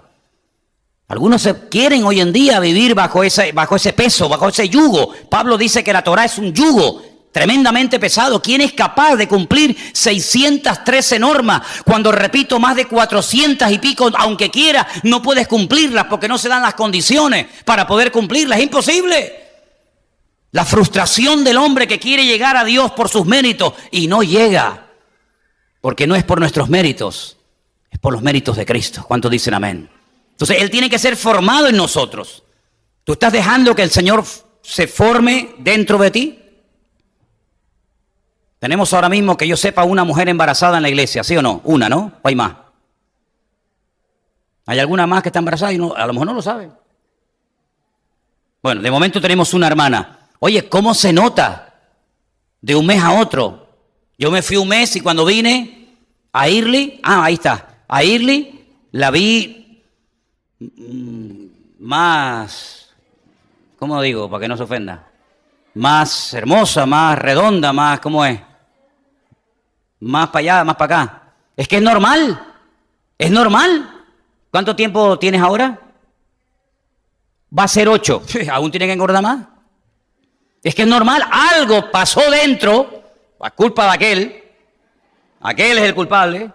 Algunos quieren hoy en día vivir bajo ese peso, bajo ese yugo. Pablo dice que la Torá es un yugo tremendamente pesado. ¿Quién es capaz de cumplir 613 normas? Cuando, repito, más de 400 y pico, aunque quiera, no puedes cumplirlas porque no se dan las condiciones para poder cumplirlas. Es imposible. La frustración del hombre que quiere llegar a Dios por sus méritos y no llega. Porque no es por nuestros méritos, es por los méritos de Cristo. ¿Cuántos dicen amén? Entonces, Él tiene que ser formado en nosotros. ¿Tú estás dejando que el Señor se forme dentro de ti? Tenemos ahora mismo, que yo sepa, una mujer embarazada en la iglesia, ¿sí o no? Una, ¿no? ¿O hay más? ¿Hay alguna más que está embarazada y a lo mejor no lo sabe? Bueno, de momento tenemos una hermana. Oye, ¿cómo se nota de un mes a otro? Yo me fui un mes y cuando vine a Early, ahí está, a Early la vi más, ¿cómo digo? Para que no se ofenda. Más hermosa, más redonda, más, ¿cómo es? Más para allá, más para acá. Es que es normal, es normal. ¿Cuánto tiempo tienes ahora? Va a ser 8, aún tiene que engordar más. Es que es normal, algo pasó dentro. La culpa de aquel es el culpable.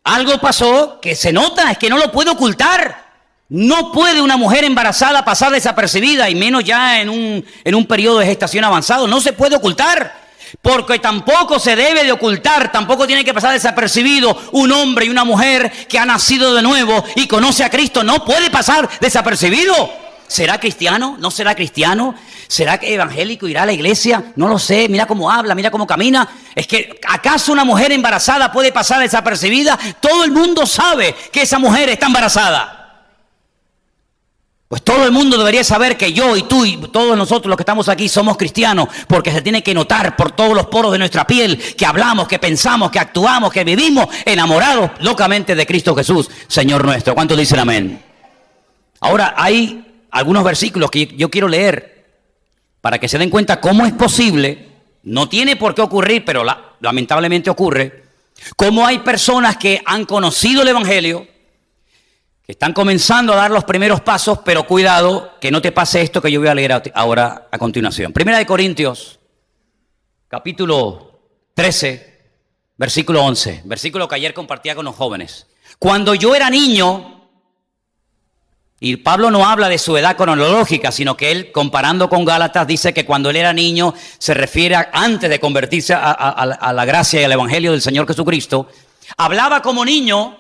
Algo pasó que se nota, es que no lo puede ocultar. No puede una mujer embarazada pasar desapercibida, y menos ya en un periodo de gestación avanzado. No se puede ocultar, porque tampoco se debe de ocultar, tampoco tiene que pasar desapercibido un hombre y una mujer que ha nacido de nuevo y conoce a Cristo. No puede pasar desapercibido. ¿Será cristiano? ¿No será cristiano? ¿Será que evangélico? ¿Irá a la iglesia? No lo sé. Mira cómo habla, mira cómo camina. Es que, ¿acaso una mujer embarazada puede pasar desapercibida? Todo el mundo sabe que esa mujer está embarazada. Pues todo el mundo debería saber que yo y tú y todos nosotros los que estamos aquí somos cristianos, porque se tiene que notar por todos los poros de nuestra piel que hablamos, que pensamos, que actuamos, que vivimos enamorados locamente de Cristo Jesús, Señor nuestro. ¿Cuántos dicen amén? Ahora hay algunos versículos que yo quiero leer para que se den cuenta cómo es posible, no tiene por qué ocurrir, pero lamentablemente ocurre, cómo hay personas que han conocido el Evangelio, que están comenzando a dar los primeros pasos, pero cuidado que no te pase esto que yo voy a leer ahora a continuación. Primera de Corintios, capítulo 13, versículo 11, versículo que ayer compartía con los jóvenes. Cuando yo era niño, y Pablo no habla de su edad cronológica, sino que él, comparando con Gálatas, dice que cuando él era niño, se refiere a antes de convertirse a la gracia y al evangelio del Señor Jesucristo. Hablaba como niño,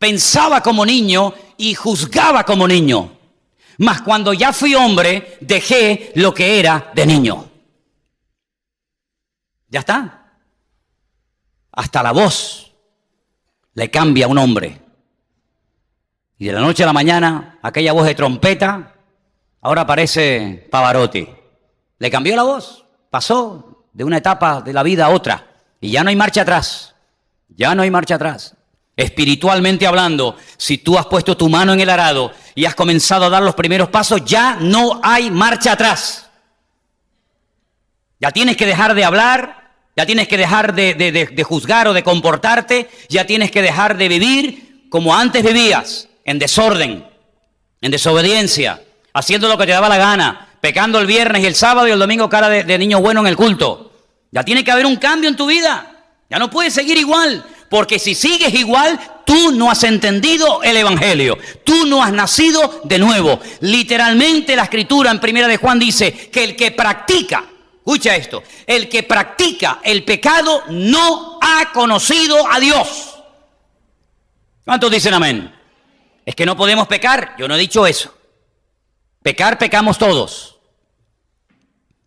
pensaba como niño y juzgaba como niño. Mas cuando ya fui hombre, dejé lo que era de niño. Ya está. Hasta la voz le cambia a un hombre. Y de la noche a la mañana, aquella voz de trompeta, ahora parece Pavarotti. Le cambió la voz, pasó de una etapa de la vida a otra. Y ya no hay marcha atrás. Ya no hay marcha atrás. Espiritualmente hablando, si tú has puesto tu mano en el arado y has comenzado a dar los primeros pasos, ya no hay marcha atrás. Ya tienes que dejar de hablar, ya tienes que dejar de juzgar o de comportarte, ya tienes que dejar de vivir como antes vivías, en desorden, en desobediencia, haciendo lo que te daba la gana, pecando el viernes y el sábado y el domingo cara de niño bueno en el culto. Ya tiene que haber un cambio en tu vida. Ya no puedes seguir igual, porque si sigues igual, tú no has entendido el Evangelio. Tú no has nacido de nuevo. Literalmente la Escritura en 1 de Juan dice que el que practica, escucha esto, el que practica el pecado no ha conocido a Dios. ¿Cuántos dicen amén? Es que no podemos pecar. Yo no he dicho eso. Pecar, pecamos todos.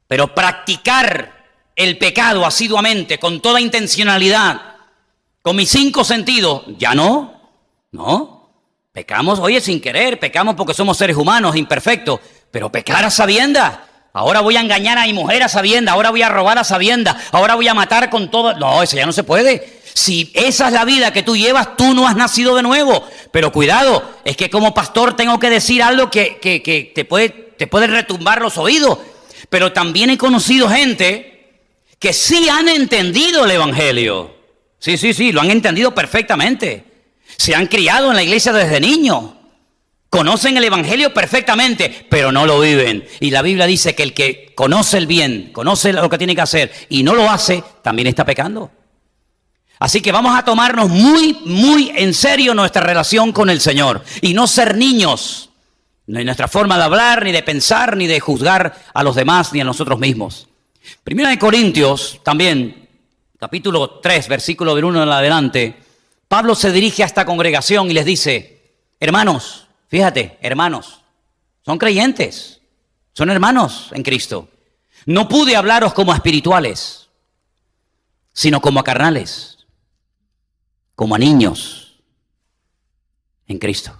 Pero practicar el pecado asiduamente, con toda intencionalidad, con mis 5 sentidos, ya no. Pecamos, oye, sin querer, pecamos porque somos seres humanos, imperfectos, pero pecar a sabiendas. Ahora voy a engañar a mi mujer a sabiendas, ahora voy a robar a sabiendas, ahora voy a matar con todo. No, eso ya no se puede. Si esa es la vida que tú llevas, tú no has nacido de nuevo. Pero cuidado, es que como pastor tengo que decir algo que te puede retumbar los oídos. Pero también he conocido gente que sí han entendido el Evangelio. Sí, lo han entendido perfectamente. Se han criado en la iglesia desde niños. Conocen el Evangelio perfectamente, pero no lo viven. Y la Biblia dice que el que conoce el bien, conoce lo que tiene que hacer y no lo hace, también está pecando. Así que vamos a tomarnos muy en serio nuestra relación con el Señor y no ser niños en nuestra forma de hablar, ni de pensar, ni de juzgar a los demás, ni a nosotros mismos. 1 Corintios también, capítulo 3, versículo del 1 en adelante, Pablo se dirige a esta congregación y les dice, hermanos, fíjate, hermanos, son creyentes, son hermanos en Cristo. No pude hablaros como a espirituales, sino como a carnales, como a niños en Cristo.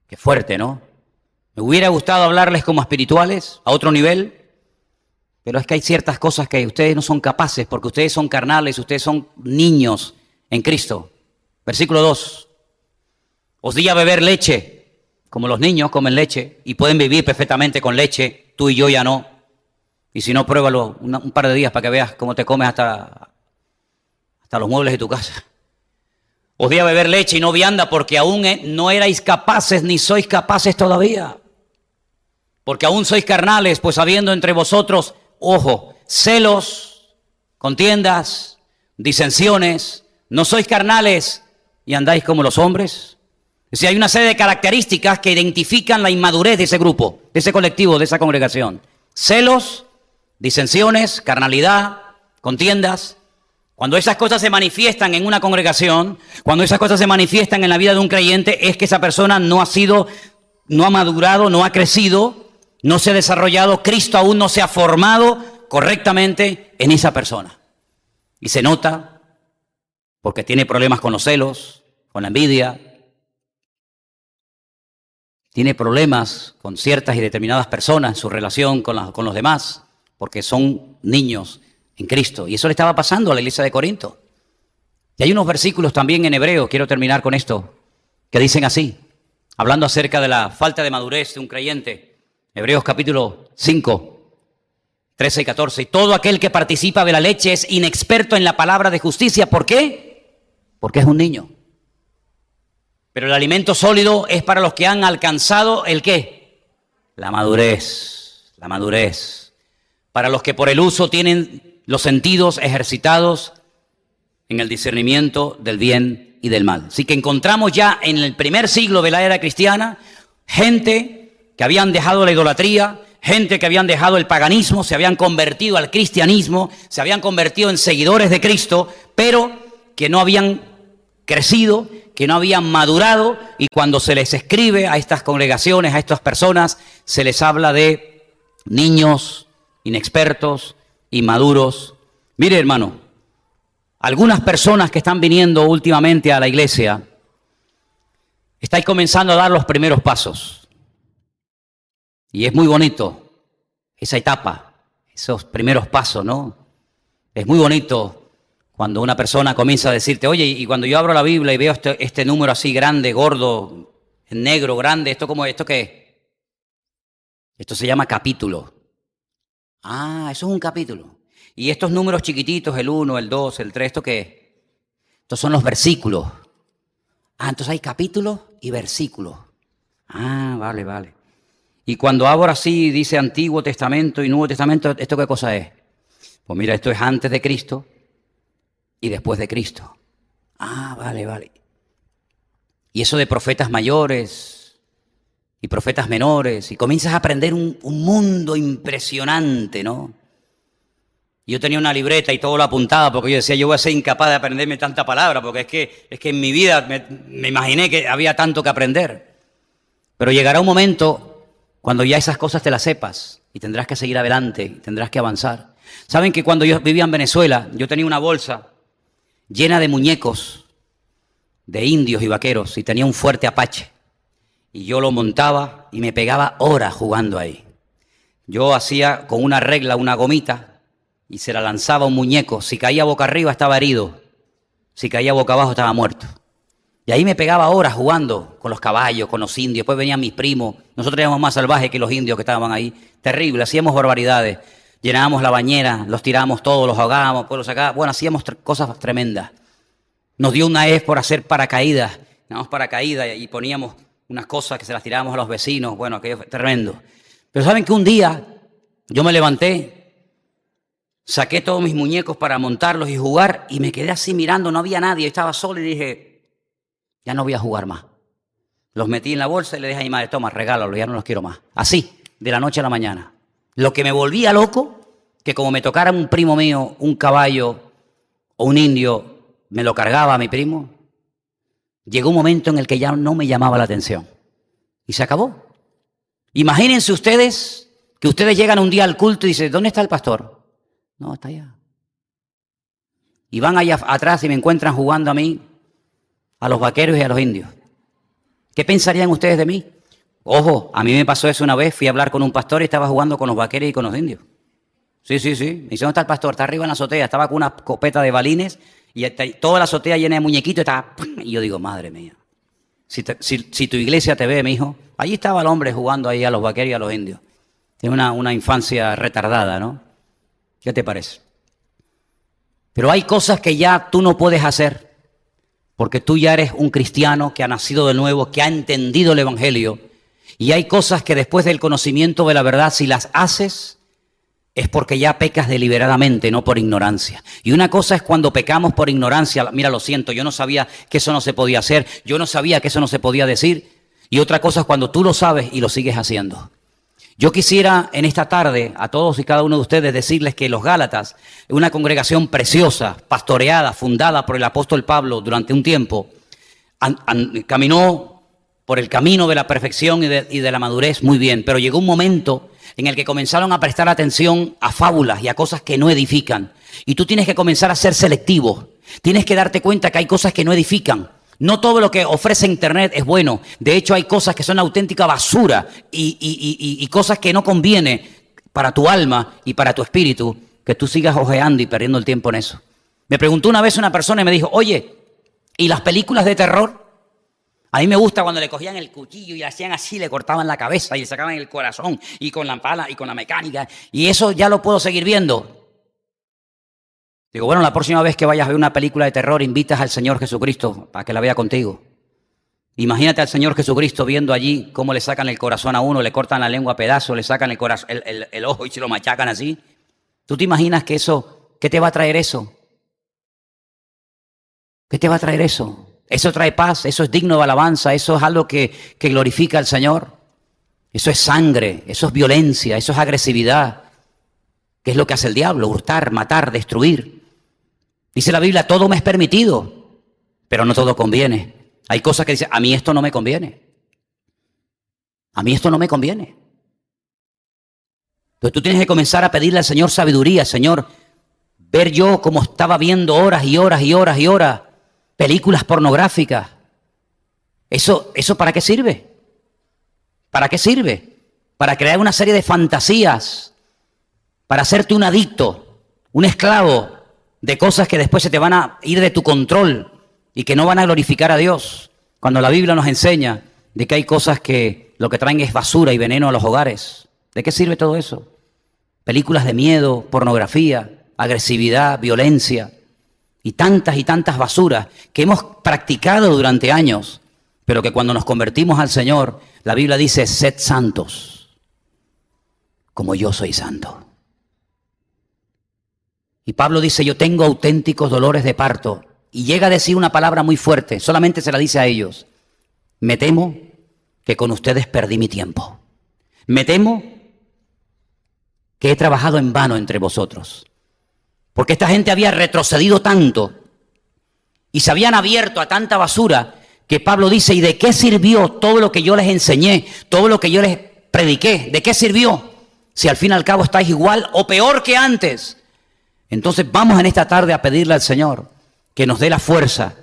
Qué fuerte, ¿no? Me hubiera gustado hablarles como a espirituales, a otro nivel, pero es que hay ciertas cosas que ustedes no son capaces, porque ustedes son carnales, ustedes son niños en Cristo. Versículo 2. Os di a beber leche, como los niños comen leche, y pueden vivir perfectamente con leche, tú y yo ya no. Y si no, pruébalo un par de días para que veas cómo te comes hasta los muebles de tu casa. Os di a beber leche y no vianda, porque aún no erais capaces, ni sois capaces todavía. Porque aún sois carnales, pues habiendo entre vosotros, ojo, celos, contiendas, disensiones, ¿no sois carnales y andáis como los hombres? Es decir, hay una serie de características que identifican la inmadurez de ese grupo, de ese colectivo, de esa congregación. Celos, disensiones, carnalidad, contiendas. Cuando esas cosas se manifiestan en una congregación, cuando esas cosas se manifiestan en la vida de un creyente, es que esa persona no ha madurado, no ha crecido, no se ha desarrollado, Cristo aún no se ha formado correctamente en esa persona. Y se nota porque tiene problemas con los celos, con la envidia, tiene problemas con ciertas y determinadas personas en su relación con los demás, porque son niños en Cristo. Y eso le estaba pasando a la iglesia de Corinto. Y hay unos versículos también en hebreo, quiero terminar con esto, que dicen así, hablando acerca de la falta de madurez de un creyente. Hebreos capítulo 5, 13 y 14. Y todo aquel que participa de la leche es inexperto en la palabra de justicia. ¿Por qué? Porque es un niño. Pero el alimento sólido es para los que han alcanzado ¿el qué? La madurez. La madurez. Para los que por el uso tienen los sentidos ejercitados en el discernimiento del bien y del mal. Así que encontramos ya en el primer siglo de la era cristiana gente que habían dejado la idolatría, gente que habían dejado el paganismo, se habían convertido al cristianismo, se habían convertido en seguidores de Cristo, pero que no habían crecido, que no habían madurado, y cuando se les escribe a estas congregaciones, a estas personas, se les habla de niños inexpertos, inmaduros. Mire, hermano, algunas personas que están viniendo últimamente a la iglesia, estáis comenzando a dar los primeros pasos. Y es muy bonito esa etapa, esos primeros pasos, ¿no? Es muy bonito Cuando una persona comienza a decirte, oye, y cuando yo abro la Biblia y veo este número así grande, gordo, negro, grande, ¿esto qué es? Esto se llama capítulo. Ah, eso es un capítulo. Y estos números chiquititos, el 1, el 2, el 3, ¿esto qué es? Estos son los versículos. Ah, entonces hay capítulos y versículos. Ah, vale, vale. Y cuando abro así, dice Antiguo Testamento y Nuevo Testamento, ¿esto qué cosa es? Pues mira, esto es antes de Cristo y después de Cristo. Ah, vale, vale. Y eso de profetas mayores y profetas menores, y comienzas a aprender un mundo impresionante, ¿no? Yo tenía una libreta y todo lo apuntaba porque yo decía, yo voy a ser incapaz de aprenderme tanta palabra, porque es que en mi vida me imaginé que había tanto que aprender. Pero llegará un momento cuando ya esas cosas te las sepas y tendrás que seguir adelante, y tendrás que avanzar. ¿Saben que cuando yo vivía en Venezuela, yo tenía una bolsa llena de muñecos de indios y vaqueros y tenía un fuerte Apache? Y yo lo montaba y me pegaba horas jugando ahí. Yo hacía con una regla, una gomita, y se la lanzaba a un muñeco. Si caía boca arriba estaba herido, si caía boca abajo estaba muerto. Y ahí me pegaba horas jugando con los caballos, con los indios. Después venían mis primos. Nosotros éramos más salvajes que los indios que estaban ahí. Terrible, hacíamos barbaridades. Llenábamos la bañera, los tirábamos todos, los ahogábamos, pues los sacábamos. Bueno, hacíamos cosas tremendas. Nos dio una vez por hacer paracaídas. Dábamos paracaídas y poníamos unas cosas que se las tirábamos a los vecinos. Bueno, aquello fue tremendo. Pero saben que un día yo me levanté, saqué todos mis muñecos para montarlos y jugar y me quedé así mirando, no había nadie, estaba solo y dije, ya no voy a jugar más. Los metí en la bolsa y le dije a mi madre, toma, regálalos, ya no los quiero más. Así, de la noche a la mañana. Lo que me volvía loco, que como me tocara un primo mío, un caballo o un indio, me lo cargaba a mi primo, llegó un momento en el que ya no me llamaba la atención. Y se acabó. Imagínense ustedes que ustedes llegan un día al culto y dicen, ¿dónde está el pastor? No, está allá. Y van allá atrás y me encuentran jugando a mí, a los vaqueros y a los indios. ¿Qué pensarían ustedes de mí? Ojo, a mí me pasó eso una vez, fui a hablar con un pastor y estaba jugando con los vaqueros y con los indios. Sí. Me dice, ¿dónde está el pastor? Está arriba en la azotea, estaba con una copeta de balines y toda la azotea llena de muñequitos. Y yo digo, madre mía, si tu iglesia te ve, mi hijo, allí estaba el hombre jugando ahí a los vaqueros y a los indios. Tiene una infancia retardada, ¿no? ¿Qué te parece? Pero hay cosas que ya tú no puedes hacer porque tú ya eres un cristiano que ha nacido de nuevo, que ha entendido el Evangelio. Y hay cosas que después del conocimiento de la verdad, si las haces, es porque ya pecas deliberadamente, no por ignorancia. Y una cosa es cuando pecamos por ignorancia. Mira, lo siento, yo no sabía que eso no se podía hacer. Yo no sabía que eso no se podía decir. Y otra cosa es cuando tú lo sabes y lo sigues haciendo. Yo quisiera en esta tarde a todos y cada uno de ustedes decirles que los Gálatas, una congregación preciosa, pastoreada, fundada por el apóstol Pablo durante un tiempo, caminó por el camino de la perfección y de la madurez muy bien, pero llegó un momento en el que comenzaron a prestar atención a fábulas y a cosas que no edifican. Y tú tienes que comenzar a ser selectivo, tienes que darte cuenta que hay cosas que no edifican. No todo lo que ofrece Internet es bueno. De hecho, hay cosas que son auténtica basura y cosas que no conviene para tu alma y para tu espíritu, que tú sigas ojeando y perdiendo el tiempo en eso. Me preguntó una vez una persona y me dijo, oye, ¿y las películas de terror? A mí me gusta cuando le cogían el cuchillo y le hacían así, le cortaban la cabeza y le sacaban el corazón y con la pala y con la mecánica. Y eso ya lo puedo seguir viendo. Digo, bueno, la próxima vez que vayas a ver una película de terror, invitas al Señor Jesucristo para que la vea contigo. Imagínate al Señor Jesucristo viendo allí cómo le sacan el corazón a uno, le cortan la lengua a pedazos, le sacan el ojo y se lo machacan así. ¿Tú te imaginas que eso, qué te va a traer eso? ¿Qué te va a traer eso? Eso trae paz, eso es digno de alabanza, eso es algo que glorifica al Señor. Eso es sangre, eso es violencia, eso es agresividad. ¿Qué es lo que hace el diablo? Hurtar, matar, destruir. Dice la Biblia, todo me es permitido, pero no todo conviene. Hay cosas que dicen, a mí esto no me conviene. A mí esto no me conviene. Entonces tú tienes que comenzar a pedirle al Señor sabiduría. Señor, ver yo como estaba viendo horas y horas y horas y horas películas pornográficas. ¿Eso para qué sirve? ¿Para qué sirve? Para crear una serie de fantasías, para hacerte un adicto, un esclavo de cosas que después se te van a ir de tu control y que no van a glorificar a Dios. Cuando la Biblia nos enseña de que hay cosas que lo que traen es basura y veneno a los hogares. ¿De qué sirve todo eso? Películas de miedo, pornografía, agresividad, violencia y tantas basuras que hemos practicado durante años, pero que cuando nos convertimos al Señor, la Biblia dice, sed santos, como yo soy santo. Y Pablo dice, yo tengo auténticos dolores de parto. Y llega a decir una palabra muy fuerte, solamente se la dice a ellos. Me temo que con ustedes perdí mi tiempo. Me temo que he trabajado en vano entre vosotros. Porque esta gente había retrocedido tanto y se habían abierto a tanta basura que Pablo dice, ¿y de qué sirvió todo lo que yo les enseñé? Todo lo que yo les prediqué, ¿de qué sirvió? Si al fin y al cabo estáis igual o peor que antes. Entonces vamos en esta tarde a pedirle al Señor que nos dé la fuerza